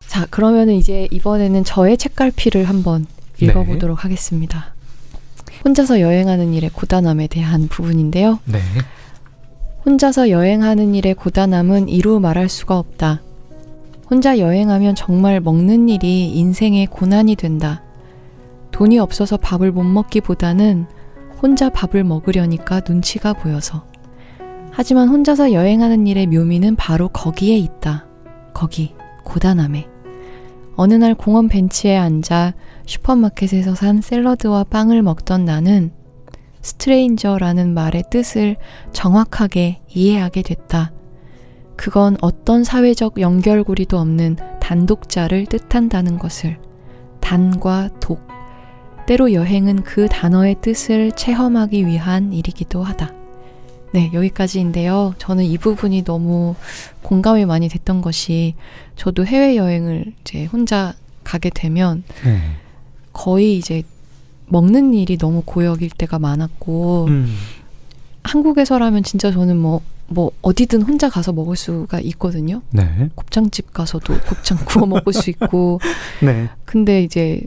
자, 그러면은 이제 이번에는 저의 책갈피를 한번 읽어보도록 하겠습니다. 혼자서 여행하는 일의 고단함에 대한 부분인데요. 네. 혼자서 여행하는 일의 고단함은 이루 말할 수가 없다. 혼자 여행하면 정말 먹는 일이 인생의 고난이 된다. 돈이 없어서 밥을 못 먹기보다는 혼자 밥을 먹으려니까 눈치가 보여서. 하지만 혼자서 여행하는 일의 묘미는 바로 거기에 있다. 거기, 고단함에. 어느 날 공원 벤치에 앉아 슈퍼마켓에서 산 샐러드와 빵을 먹던 나는 스트레인저라는 말의 뜻을 정확하게 이해하게 됐다. 그건 어떤 사회적 연결고리도 없는 단독자를 뜻한다는 것을. 단과 독. 때로 여행은 그 단어의 뜻을 체험하기 위한 일이기도 하다. 네, 여기까지인데요. 저는 이 부분이 너무 공감이 많이 됐던 것이 저도 해외여행을 이제 혼자 가게 되면 거의 이제 먹는 일이 너무 고역일 때가 많았고 한국에서라면 진짜 저는 뭐 어디든 혼자 가서 먹을 수가 있거든요. 네. 곱창집 가서도 곱창 구워 먹을 수 있고. 네. 근데 이제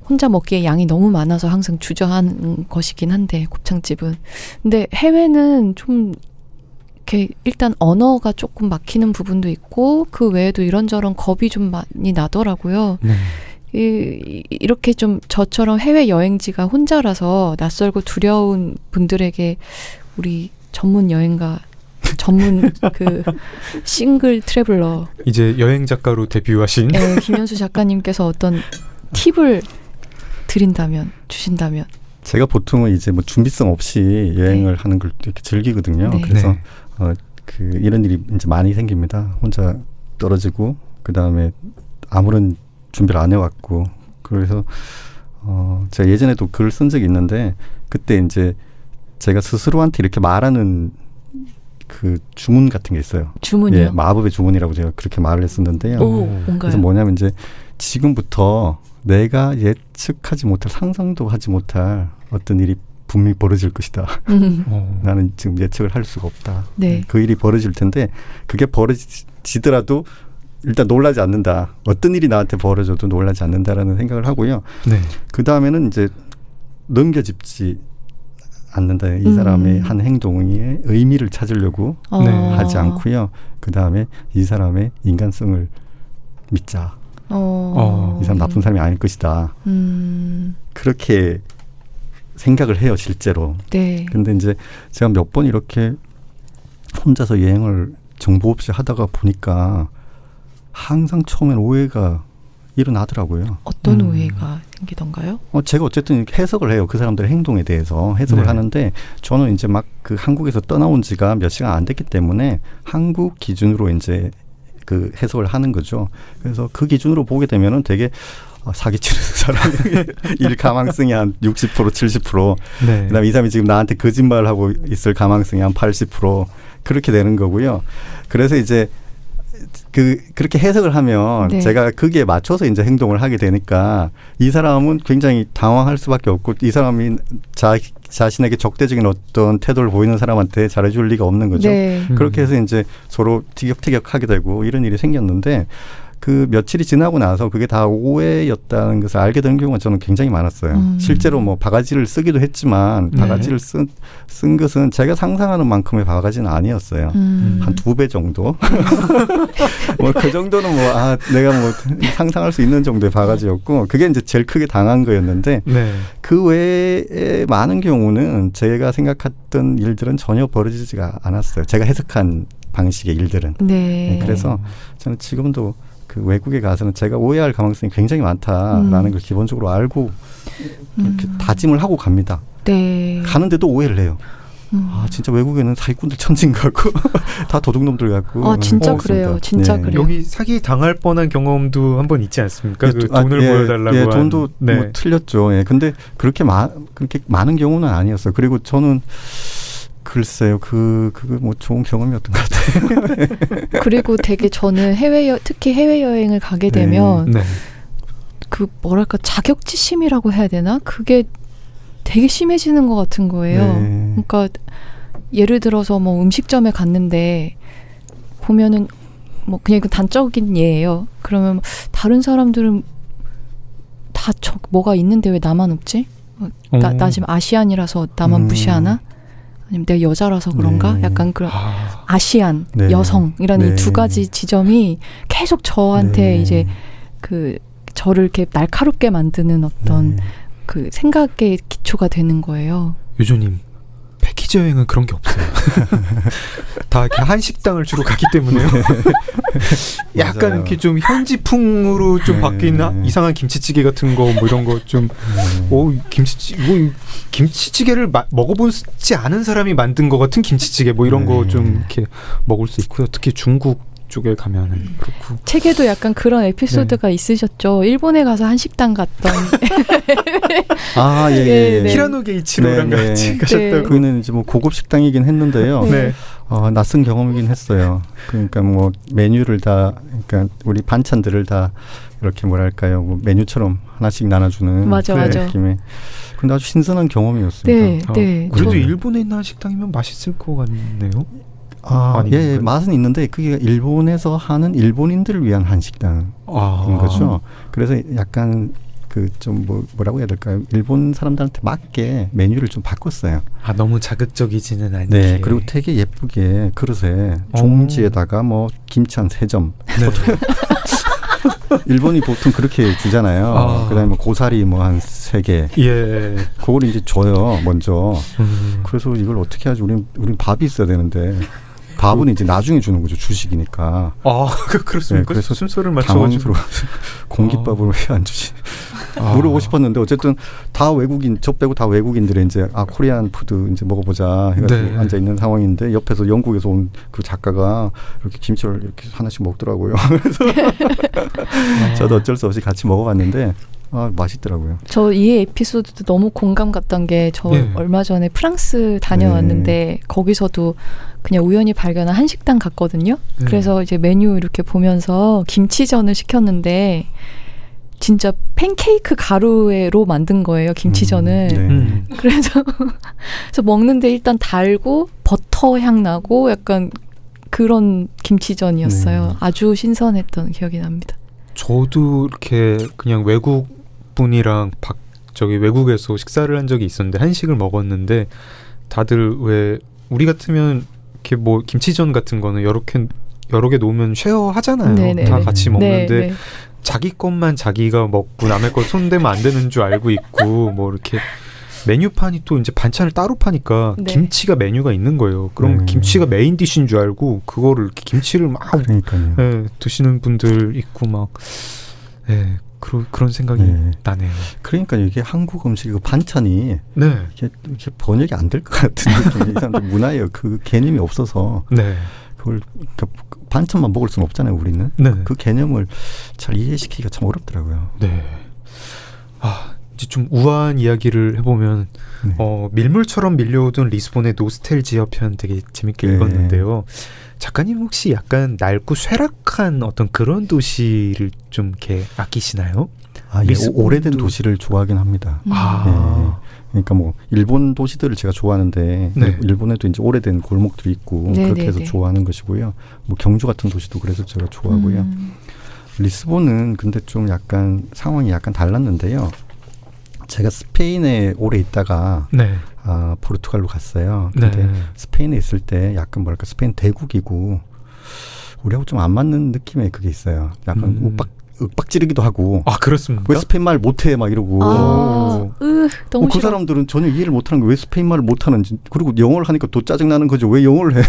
혼자 먹기에 양이 너무 많아서 항상 주저하는 것이긴 한데 곱창집은. 근데 해외는 좀 이렇게 일단 언어가 조금 막히는 부분도 있고 그 외에도 이런저런 겁이 좀 많이 나더라고요. 네. 이렇게 좀 저처럼 해외 여행지가 혼자라서 낯설고 두려운 분들에게 우리 전문 여행가 전문 그 싱글 트래블러 이제 여행 작가로 데뷔하신 김연수 작가님께서 어떤 팁을 주신다면 제가 보통은 이제 뭐 준비성 없이 여행을 하는 걸 이렇게 즐기거든요. 네. 그래서 이런 일이 이제 많이 생깁니다. 혼자 떨어지고 그 다음에 아무런 준비를 안 해왔고 그래서 제가 예전에도 글을 쓴 적이 있는데 그때 이제 제가 스스로한테 이렇게 말하는 그 주문 같은 게 있어요. 주문이요? 예, 마법의 주문이라고 제가 그렇게 말을 했었는데요. 오, 뭔가요? 그래서 뭐냐면 이제 지금부터 내가 예측하지 못할 상상도 하지 못할 어떤 일이 분명히 벌어질 것이다. 나는 지금 예측을 할 수가 없다. 네. 그 일이 벌어질 텐데 그게 벌어지더라도 일단 놀라지 않는다. 어떤 일이 나한테 벌어져도 놀라지 않는다라는 생각을 하고요. 네. 그 다음에는 이제 넘겨짚지 않는다. 이 사람의 한 행동의 의미를 찾으려고 하지 않고요. 그 다음에 이 사람의 인간성을 믿자. 이 사람 나쁜 사람이 아닐 것이다. 그렇게 생각을 해요, 실제로. 네. 근데 이제 제가 몇 번 이렇게 혼자서 여행을 정보 없이 하다가 보니까 항상 처음엔 오해가 일어나더라고요. 어떤 오해가 생기던가요? 제가 어쨌든 해석을 해요. 그 사람들의 행동에 대해서 해석을 하는데 저는 이제 막 그 한국에서 떠나온 지가 몇 시간 안 됐기 때문에 한국 기준으로 이제 그 해석을 하는 거죠. 그래서 그 기준으로 보게 되면은 되게 사기치는 사람의 일 가망성이 한 60%, 70%. 네. 그다음에 이 사람이 지금 나한테 거짓말을 하고 있을 가망성이 한 80% 그렇게 되는 거고요. 그래서 이제 그렇게 해석을 하면 네. 제가 거기에 맞춰서 이제 행동을 하게 되니까 이 사람은 굉장히 당황할 수밖에 없고 이 사람이 자신에게 적대적인 어떤 태도를 보이는 사람한테 잘해줄 리가 없는 거죠. 네. 그렇게 해서 이제 서로 티격태격하게 되고 이런 일이 생겼는데 그 며칠이 지나고 나서 그게 다 오해였다는 것을 알게 되는 경우가 저는 굉장히 많았어요. 실제로 뭐 바가지를 쓰기도 했지만 네. 바가지를 쓴 것은 제가 상상하는 만큼의 바가지는 아니었어요. 한 2배 정도. 뭐 그 정도는 내가 뭐 상상할 수 있는 정도의 바가지였고 그게 이제 제일 크게 당한 거였는데 네. 그 외에 많은 경우는 제가 생각했던 일들은 전혀 벌어지지가 않았어요. 제가 해석한 방식의 일들은. 네. 그래서 저는 지금도 그 외국에 가서는 제가 오해할 가능성이 굉장히 많다라는 걸 기본적으로 알고 이렇게 다짐을 하고 갑니다. 네. 가는데도 오해를 해요. 진짜 외국에는 사기꾼들 천진 같고 다 도둑놈들 같고. 진짜 그렇습니다. 그래요. 진짜 네. 그래요. 여기 사기 당할 뻔한 경험도 한번 있지 않습니까? 예, 그 돈을 보여달라고 한. 돈도 네. 뭐 틀렸죠. 예. 근데 그렇게 많은 경우는 아니었어요. 그리고 저는 글쎄요, 그거 뭐 좋은 경험이었던 것 같아요. 그리고 되게 저는 특히 해외여행을 가게 되면 네. 그 뭐랄까 자격지심이라고 해야 되나? 그게 되게 심해지는 것 같은 거예요. 네. 그러니까 예를 들어서 뭐 음식점에 갔는데 보면은 뭐 그냥 이거 단적인 예예요. 그러면 다른 사람들은 다 뭐가 있는데 왜 나만 없지? 나 지금 아시안이라서 나만 무시하나? 아니면 내가 여자라서 그런가? 네. 약간 그런 아시안, 네. 여성이라는 네. 이 두 가지 지점이 계속 저한테 네. 이제 그 저를 이렇게 날카롭게 만드는 어떤 네. 그 생각의 기초가 되는 거예요. 유조님 패키지 여행은 그런 게 없어요. 다 이렇게 한식당을 주로 가기 때문에요. 약간 맞아요. 이렇게 좀 현지풍으로 좀 네. 바뀐 이상한 김치찌개 같은 거 뭐 이런 거 좀 김치찌개를 먹어보지 않은 사람이 만든 것 같은 김치찌개 뭐 이런 거 좀 이렇게 먹을 수 있고요. 특히 중국 쪽에 가면은 그렇고. 책에도 약간 그런 에피소드가 있으셨죠. 일본에 가서 한식당 갔던. 예. 네. 히라노 게이치로랑 네, 같이 네. 가셨다고. 거기는 이제 뭐 고급 식당이긴 했는데요. 네. 낯선 경험이긴 했어요. 그러니까 뭐 메뉴를 그러니까 우리 반찬들을 다 이렇게 뭐랄까요, 뭐 메뉴처럼 하나씩 나눠주는 맞아, 그런 맞아. 느낌의. 근데 아주 신선한 경험이었습니다. 네, 네. 그래도 저- 일본에 있는 한식당이면 맛있을 것 같네요. 예, 맛은 있는데 그게 일본에서 하는 일본인들을 위한 한식당인 거죠. 그래서 약간 그 좀 뭐라고 해야 될까요? 일본 사람들한테 맞게 메뉴를 좀 바꿨어요. 너무 자극적이지는 않게. 네, 그리고 되게 예쁘게 그릇에 종지에다가 뭐 김치 한 3점. 일본이 보통 그렇게 주잖아요. 그다음에 고사리 뭐 한 3개. 예. 그걸 이제 줘요, 먼저. 그래서 이걸 어떻게 하지? 우린 밥이 있어야 되는데. 밥은 이제 나중에 주는 거죠. 주식이니까. 그렇습니까? 네, 그래서 순서를 맞춰가지고. 공깃밥으로 왜 안 주지? 물어보고 싶었는데 어쨌든 다 외국인, 저 빼고 다 외국인들이 이제 코리안 푸드 이제 먹어보자 해가지고 네. 앉아 있는 상황인데 옆에서 영국에서 온 그 작가가 이렇게 김치를 이렇게 하나씩 먹더라고요. 그래서 저도 어쩔 수 없이 같이 먹어봤는데 맛있더라고요. 저 이 에피소드도 너무 공감 갔던 게 저 예. 얼마 전에 프랑스 다녀왔는데 거기서도 그냥 우연히 발견한 한식당 갔거든요. 그래서 이제 메뉴 이렇게 보면서 김치전을 시켰는데 진짜 팬케이크 가루로 만든 거예요, 김치전을. 네. 그래서 먹는데 일단 달고 버터 향 나고 약간 그런 김치전이었어요. 네. 아주 신선했던 기억이 납니다. 저도 이렇게 그냥 외국 분이랑 외국에서 식사를 한 적이 있었는데 한식을 먹었는데 다들 왜 우리 같으면 이렇게 뭐 김치전 같은 거는 여러 개 놓으면 쉐어 하잖아요. 네네. 다 같이 먹는데 네. 자기 것만 자기가 먹고 남의 거 손대면 안 되는 줄 알고 있고 뭐 이렇게 메뉴판이 또 이제 반찬을 따로 파니까 네. 김치가 메뉴가 있는 거예요. 그럼 김치가 메인 디쉬인 줄 알고 그거를 이렇게 김치를 막 그러니까요. 드시는 분들 있고 막 그런 생각이 네. 나네요. 그러니까 이게 한국 음식 그 반찬이 네. 이게 번역이 안 될 것 같은 느낌이 이 사람들 문화예요. 그 개념이 없어서 네. 그걸 반찬만 먹을 수는 없잖아요. 우리는 네. 그 개념을 잘 이해시키기가 참 어렵더라고요. 네. 이제 좀 우아한 이야기를 해보면 네. 밀물처럼 밀려오던 리스본의 노스텔지아 편 되게 재밌게 네. 읽었는데요. 작가님 혹시 약간 낡고 쇠락한 어떤 그런 도시를 좀 이렇게 아끼시나요? 아, 예, 리스본도- 오래된 도시를 좋아하긴 합니다. 아, 그러니까 뭐 일본 도시들을 제가 좋아하는데 네. 일본에도 이제 오래된 골목들이 있고 네, 그렇게 네, 해서 네. 좋아하는 것이고요. 뭐 경주 같은 도시도 그래서 제가 좋아하고요. 리스본은 근데 좀 약간 상황이 약간 달랐는데요. 제가 스페인에 오래 있다가 네. 포르투갈로 갔어요. 네. 근데 스페인에 있을 때 약간 뭐랄까 스페인 대국이고 우리하고 좀 안 맞는 느낌의 그게 있어요. 약간 윽박지르기도 하고 아, 그렇습니까? 왜 스페인 말 못해 막 이러고 너무 그 싫어. 사람들은 전혀 이해를 못하는 거예요. 왜 스페인 말을 못하는지. 그리고 영어를 하니까 또 짜증나는 거죠. 왜 영어를 해?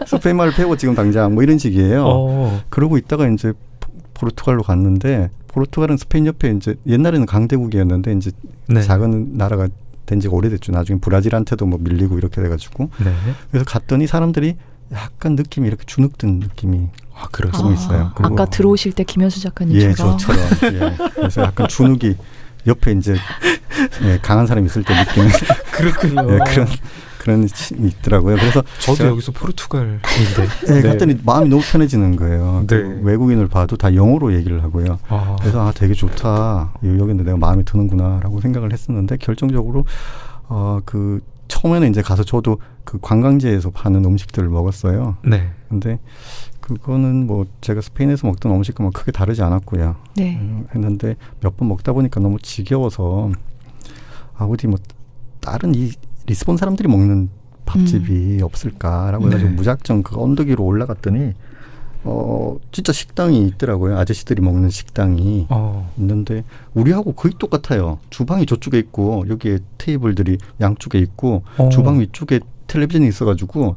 스페인 말을 배워 지금 당장 뭐 이런 식이에요. 그러고 있다가 이제 포르투갈로 갔는데 포르투갈은 스페인 옆에 이제 옛날에는 강대국이었는데 이제 네. 작은 나라가 된 지가 오래됐죠. 나중에 브라질한테도 뭐 밀리고 이렇게 돼가지고 네. 그래서 갔더니 사람들이 약간 느낌이 이렇게 주눅든 느낌이 아, 그렇습니다. 좀 있어요. 그리고 아까 들어오실 때 김현수 작가님처럼. 예, 저처럼. 예. 그래서 약간 주눅이 옆에 이제 강한 사람이 있을 때 느끼는 그렇군요. 예, 그런 있더라고요. 그래서 저도 제가- 여기서 포르투갈인데. 예, 갔더니 마음이 너무 편해지는 거예요. 네. 그 외국인을 봐도 다 영어로 얘기를 하고요. 아, 그래서 되게 좋다. 여기는 내가 마음에 드는구나라고 생각을 했었는데 결정적으로 그 처음에는 이제 가서 저도 그 관광지에서 파는 음식들을 먹었어요. 네. 근데 그거는 뭐 제가 스페인에서 먹던 음식과 뭐 크게 다르지 않았고요. 네. 했는데 몇 번 먹다 보니까 너무 지겨워서 어디 뭐 다른 이 리스본 사람들이 먹는 밥집이 없을까라고 해가지고 네. 무작정 그 언덕 위로 올라갔더니 진짜 식당이 있더라고요. 아저씨들이 먹는 식당이 있는데 우리하고 거의 똑같아요. 주방이 저쪽에 있고 여기에 테이블들이 양쪽에 있고 주방 위쪽에 텔레비전이 있어가지고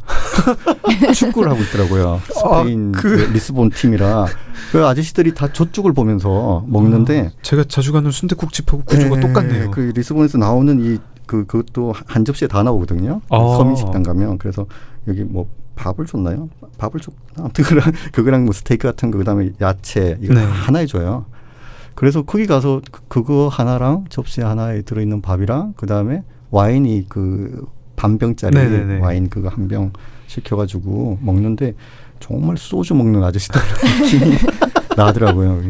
축구를 하고 있더라고요. 스페인 리스본 팀이라 그 아저씨들이 다 저쪽을 보면서 먹는데 제가 자주 가는 순댓국집하고 구조가 똑같네요. 그 리스본에서 나오는 그것도 한 접시에 다 나오거든요. 서민 식당 가면. 그래서 여기 뭐 밥을 줬나요? 밥을 줬나? 아무튼 그거랑 뭐 스테이크 같은 거 그다음에 야채 이거 네. 하나에 줘요. 그래서 거기 가서 그거 하나랑 접시 하나에 들어있는 밥이랑 그다음에 와인이 그 반병짜리 네네네. 와인 그거 한 병 시켜가지고 먹는데 정말 소주 먹는 아저씨들 느낌이 나더라고요.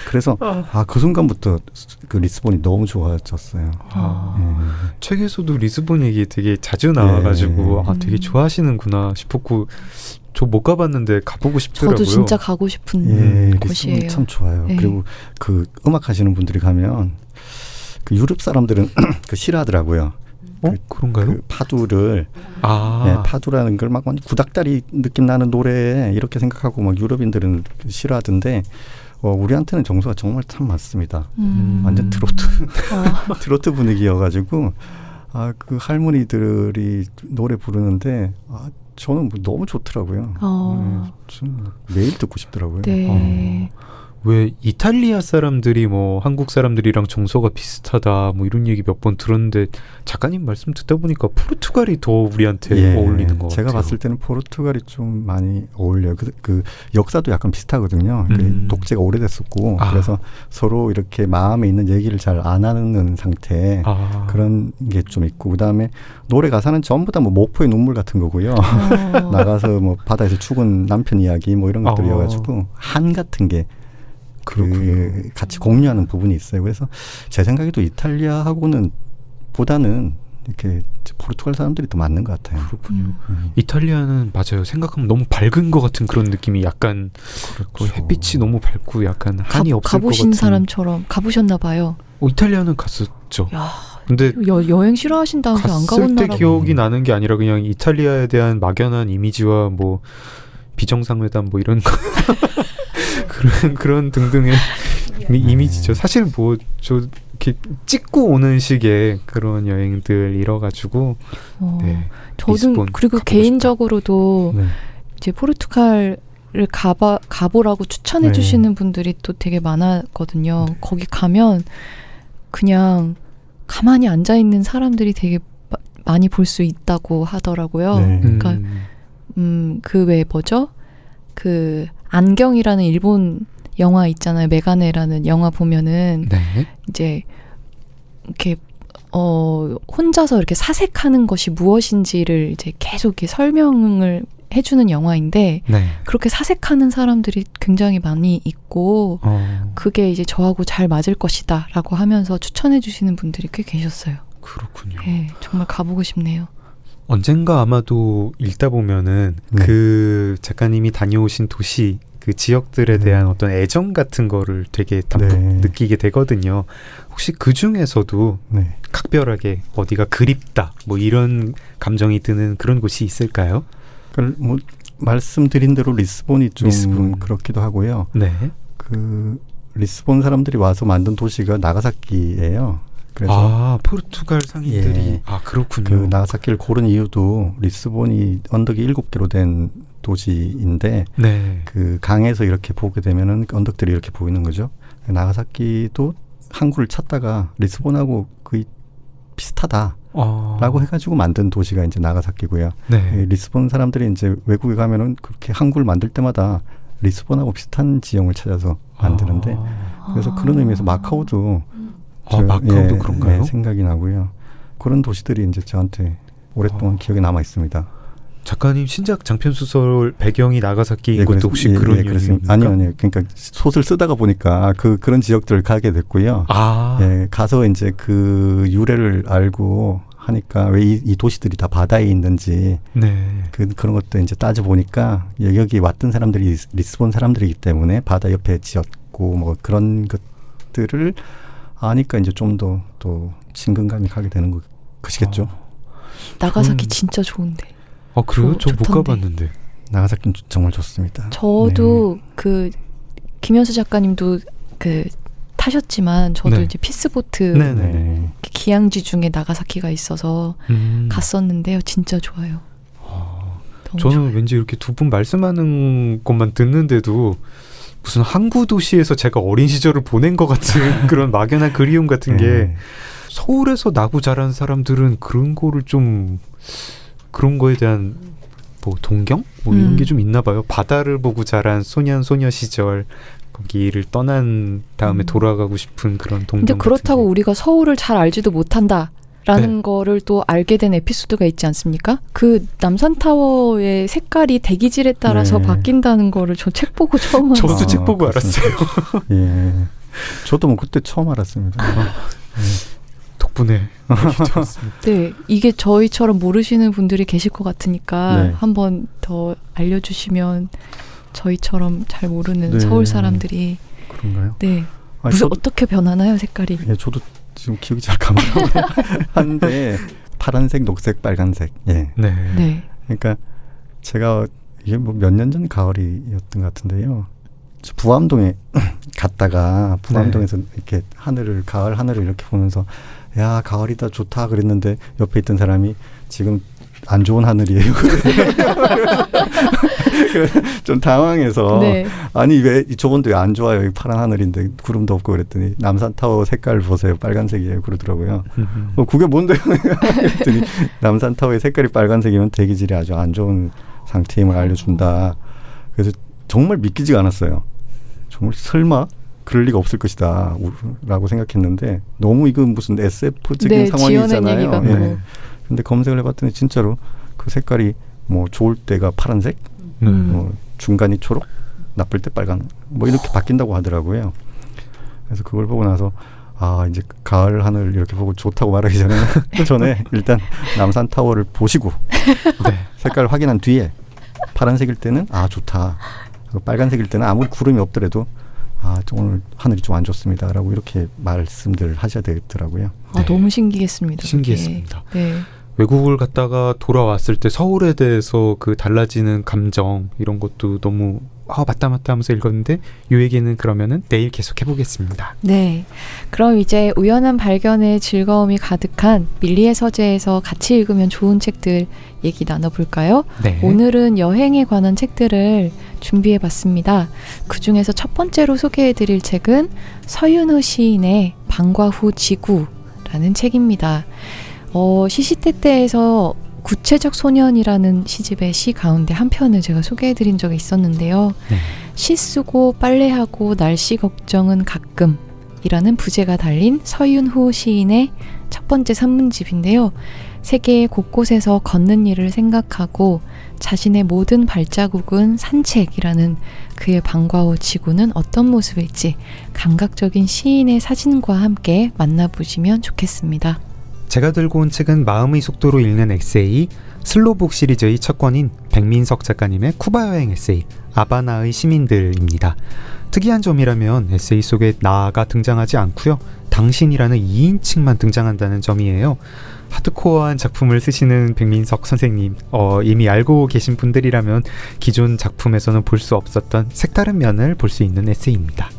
그래서 그 순간부터 그 리스본이 너무 좋아졌어요. 책에서도 리스본 얘기 되게 자주 나와가지고 되게 좋아하시는구나 싶었고 저 못 가봤는데 가보고 싶더라고요. 저도 진짜 가고 싶은 곳이에요. 리스본이 참 좋아요. 네. 그리고 그 음악 하시는 분들이 가면 그 유럽 사람들은 그 싫어하더라고요. 그런가요? 그 파두를 아. 파두라는 걸 막 구닥다리 느낌 나는 노래 이렇게 생각하고 막 유럽인들은 싫어하던데 우리한테는 정서가 정말 참 맞습니다. 완전 트로트 트로트 분위기여가지고 그 할머니들이 노래 부르는데 저는 뭐 너무 좋더라고요. 좀 매일 듣고 싶더라고요. 네. 왜 이탈리아 사람들이 뭐 한국 사람들이랑 정서가 비슷하다 뭐 이런 얘기 몇 번 들었는데 작가님 말씀 듣다 보니까 포르투갈이 더 우리한테 어울리는 것 제가 같아요. 봤을 때는 포르투갈이 좀 많이 어울려요. 그 역사도 약간 비슷하거든요. 독재가 오래됐었고 그래서 서로 이렇게 마음에 있는 얘기를 잘 안 하는 상태 그런 게 좀 있고 그다음에 노래 가사는 전부 다 뭐 목포의 눈물 같은 거고요. 나가서 뭐 바다에서 죽은 남편 이야기 뭐 이런 것들이어가지고 한 같은 게 같이 공유하는 부분이 있어요. 그래서 제 생각에도 이탈리아하고는 보다는 이렇게 포르투갈 사람들이 더 맞는 것 같아요. 그렇군요. 이탈리아는 맞아요. 생각하면 너무 밝은 것 같은 그런 느낌이 약간 그렇죠. 햇빛이 너무 밝고 약간 한이 없을 것 같은. 가보신 사람처럼 가보셨나 봐요. 이탈리아는 갔었죠. 야, 근데 여행 싫어하신다면서 안 가본 갔을 때 나라. 기억이 나는 게 아니라 그냥 이탈리아에 대한 막연한 이미지와 뭐 비정상회담 뭐 이런 거 그런 등등의 이미지죠. 사실 뭐 저 이렇게 찍고 오는 식의 그런 여행들 이뤄가지고 저도 리스본 그리고 가보고 개인적으로도 이제 포르투갈을 가보라고 추천해 주시는 분들이 또 되게 많았거든요. 거기 가면 그냥 가만히 앉아 있는 사람들이 되게 많이 볼 수 있다고 하더라고요. 그러니까 그 외에 뭐죠? 그 안경이라는 일본 영화 있잖아요. 메가네라는 영화 보면은 이제 이렇게 혼자서 이렇게 사색하는 것이 무엇인지를 이제 계속 이렇게 설명을 해주는 영화인데 네. 그렇게 사색하는 사람들이 굉장히 많이 있고 그게 이제 저하고 잘 맞을 것이다 라고 하면서 추천해 주시는 분들이 꽤 계셨어요. 그렇군요. 네, 정말 가보고 싶네요. 언젠가 아마도 읽다 보면은 네. 그 작가님이 다녀오신 도시 그 지역들에 대한 어떤 애정 같은 거를 되게 담뿍 네. 느끼게 되거든요. 혹시 그 중에서도 네. 각별하게 어디가 그립다 뭐 이런 감정이 드는 그런 곳이 있을까요? 뭐 말씀드린 대로 리스본이 좀 리스본. 그렇기도 하고요. 네. 그 리스본 사람들이 와서 만든 도시가 나가사키예요. 그래서 포르투갈 상인들이 예. 그렇군요. 그 나가사키를 고른 이유도 리스본이 언덕이 7개로 된 도시인데 네. 그 강에서 이렇게 보게 되면은 언덕들이 이렇게 보이는 거죠. 나가사키도 항구를 찾다가 리스본하고 거의 비슷하다라고 해가지고 만든 도시가 이제 나가사키고요. 네. 리스본 사람들이 이제 외국에 가면은 그렇게 항구를 만들 때마다 리스본하고 비슷한 지형을 찾아서 만드는데 그래서 그런 의미에서 마카오도 마카오도 그런가요? 생각이 나고요. 그런 도시들이 이제 저한테 오랫동안 기억에 남아 있습니다. 작가님 신작 장편 소설 배경이 나가사키인 것도 혹시 그런 이유입니까? 그렇습니다. 아니요. 그러니까 소설 쓰다가 보니까 그런 지역들을 가게 됐고요. 예, 가서 이제 그 유래를 알고 하니까 왜 이 도시들이 다 바다에 있는지 네. 그런 것도 이제 따져 보니까 여기 왔던 사람들이 리스본 사람들이기 때문에 바다 옆에 지었고 뭐 그런 것들을 아니까 이제 좀 더 또 친근감이 가게 되는 것이겠죠. 나가사키 진짜 좋은데. 그래요? 저 못 좋던데. 가봤는데. 나가사키는 정말 좋습니다. 저도 그 김현수 작가님도 그 타셨지만 저도 네. 이제 피스보트 네네. 기항지 중에 나가사키가 있어서 갔었는데요. 진짜 좋아요. 너무 저는 좋아요. 왠지 이렇게 두 분 말씀하는 것만 듣는데도 무슨 항구 도시에서 제가 어린 시절을 보낸 것 같은 그런 막연한 그리움 같은 게 서울에서 나고 자란 사람들은 그런 거를 좀 그런 거에 대한 뭐 동경? 뭐 이런 게 좀 있나 봐요. 바다를 보고 자란 소년 시절 거기를 떠난 다음에 돌아가고 싶은 그런 동경. 근데 그렇다고 같은 게. 우리가 서울을 잘 알지도 못한다라는 거를 또 알게 된 에피소드가 있지 않습니까? 그 남산타워의 색깔이 대기질에 따라서 바뀐다는 거를 저 책 보고 처음 알았어요. 저도 책 보고 그렇습니다. 알았어요. 예. 저도 뭐 그때 처음 알았습니다. 덕분에 알겠습니다. 네, 이게 저희처럼 모르시는 분들이 계실 것 같으니까 네. 한번 더 알려주시면 저희처럼 잘 모르는 네. 서울 사람들이 그런가요? 네 아니, 무슨 어떻게 변하나요 색깔이? 예, 저도 지금 기억이 잘 가물가물 한데 파란색, 녹색, 빨간색. 예. 네. 네. 그러니까 제가 이게 뭐 몇 년 전 가을이었던 것 같은데요. 저 부암동에 갔다가 부암동에서 이렇게 가을 하늘을 이렇게 보면서 야 가을이다 좋다 그랬는데 옆에 있던 사람이 지금 안 좋은 하늘이에요. 좀 당황해서 네. 아니 왜 저건데 왜 안 좋아요? 여기 파란 하늘인데 구름도 없고 그랬더니 남산타워 색깔 보세요. 빨간색이에요. 그러더라고요. 그게 뭔데요? 그랬더니 남산타워의 색깔이 빨간색이면 대기질이 아주 안 좋은 상태임을 알려준다. 그래서 정말 믿기지가 않았어요. 정말 설마 그럴 리가 없을 것이다 라고 생각했는데 너무 이건 무슨 SF적인 네, 상황이잖아요. 지어낸 얘기 같고. 예. 근데 검색을 해봤더니 진짜로 그 색깔이 뭐 좋을 때가 파란색, 뭐 중간이 초록, 나쁠 때 빨간 뭐 이렇게 바뀐다고 하더라고요. 그래서 그걸 보고 나서 이제 가을 하늘 이렇게 보고 좋다고 말하기 전에 일단 남산타워를 보시고 색깔을 확인한 뒤에 파란색일 때는 좋다. 빨간색일 때는 아무리 구름이 없더라도 오늘 하늘이 좀 안 좋습니다라고 이렇게 말씀들 하셔야 되겠더라고요. 너무 신기했습니다. 신기했습니다. 그게. 네. 외국을 갔다가 돌아왔을 때 서울에 대해서 그 달라지는 감정 이런 것도 너무 맞다 하면서 읽었는데 이 얘기는 그러면은 내일 계속 해보겠습니다. 네. 그럼 이제 우연한 발견의 즐거움이 가득한 밀리의 서재에서 같이 읽으면 좋은 책들 얘기 나눠볼까요? 네. 오늘은 여행에 관한 책들을 준비해봤습니다. 그중에서 첫 번째로 소개해드릴 책은 서윤호 시인의 방과 후 지구라는 책입니다. 시시때때에서 구체적 소년이라는 시집의 시 가운데 한 편을 제가 소개해드린 적이 있었는데요. 네. 시 쓰고 빨래하고 날씨 걱정은 가끔 이라는 부제가 달린 서윤호 시인의 첫 번째 산문집인데요. 세계 곳곳에서 걷는 일을 생각하고 자신의 모든 발자국은 산책이라는 그의 방과 후 지구는 어떤 모습일지 감각적인 시인의 사진과 함께 만나보시면 좋겠습니다. 제가 들고 온 책은 마음의 속도로 읽는 에세이 슬로북 시리즈의 첫 권인 백민석 작가님의 쿠바 여행 에세이 아바나의 시민들입니다. 특이한 점이라면 에세이 속에 나가 등장하지 않고요. 당신이라는 2인칭만 등장한다는 점이에요. 하드코어한 작품을 쓰시는 백민석 선생님, 이미 알고 계신 분들이라면 기존 작품에서는 볼 수 없었던 색다른 면을 볼 수 있는 에세이입니다.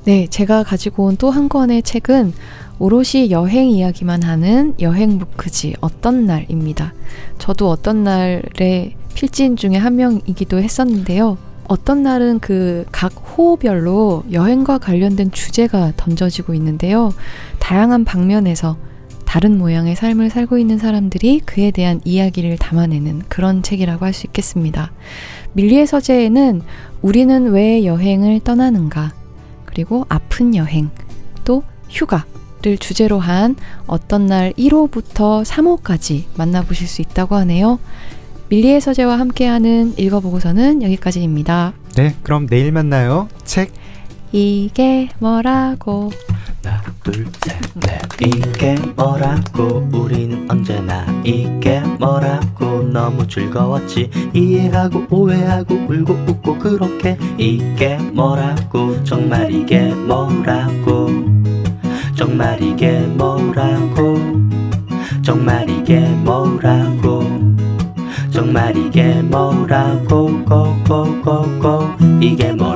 네, 제가 가지고 온 또 한 권의 책은 오롯이 여행 이야기만 하는 여행 무크지 어떤 날입니다. 저도 어떤 날의 필진 중에 한 명이기도 했었는데요. 어떤 날은 그 각 호별로 여행과 관련된 주제가 던져지고 있는데요. 다양한 방면에서 다른 모양의 삶을 살고 있는 사람들이 그에 대한 이야기를 담아내는 그런 책이라고 할 수 있겠습니다. 밀리의 서재에는 우리는 왜 여행을 떠나는가, 그리고 아픈 여행, 또 휴가를 주제로 한 어떤 날 1호부터 3호까지 만나보실 수 있다고 하네요. 밀리의 서재와 함께하는 읽어보고서는 여기까지입니다. 네, 그럼 내일 만나요. 책 이게 뭐라고. 하나 둘셋넷 이게 뭐라고 우리는 언제나 이게 뭐라고 너무 즐거웠지 이해하고 오해하고 울고 웃고 그렇게 이게 뭐라고 정말 이게 뭐라고 정말 이게 뭐라고 정말 이게 뭐라고 정말 이게 뭐라고 고고고고 이게 뭐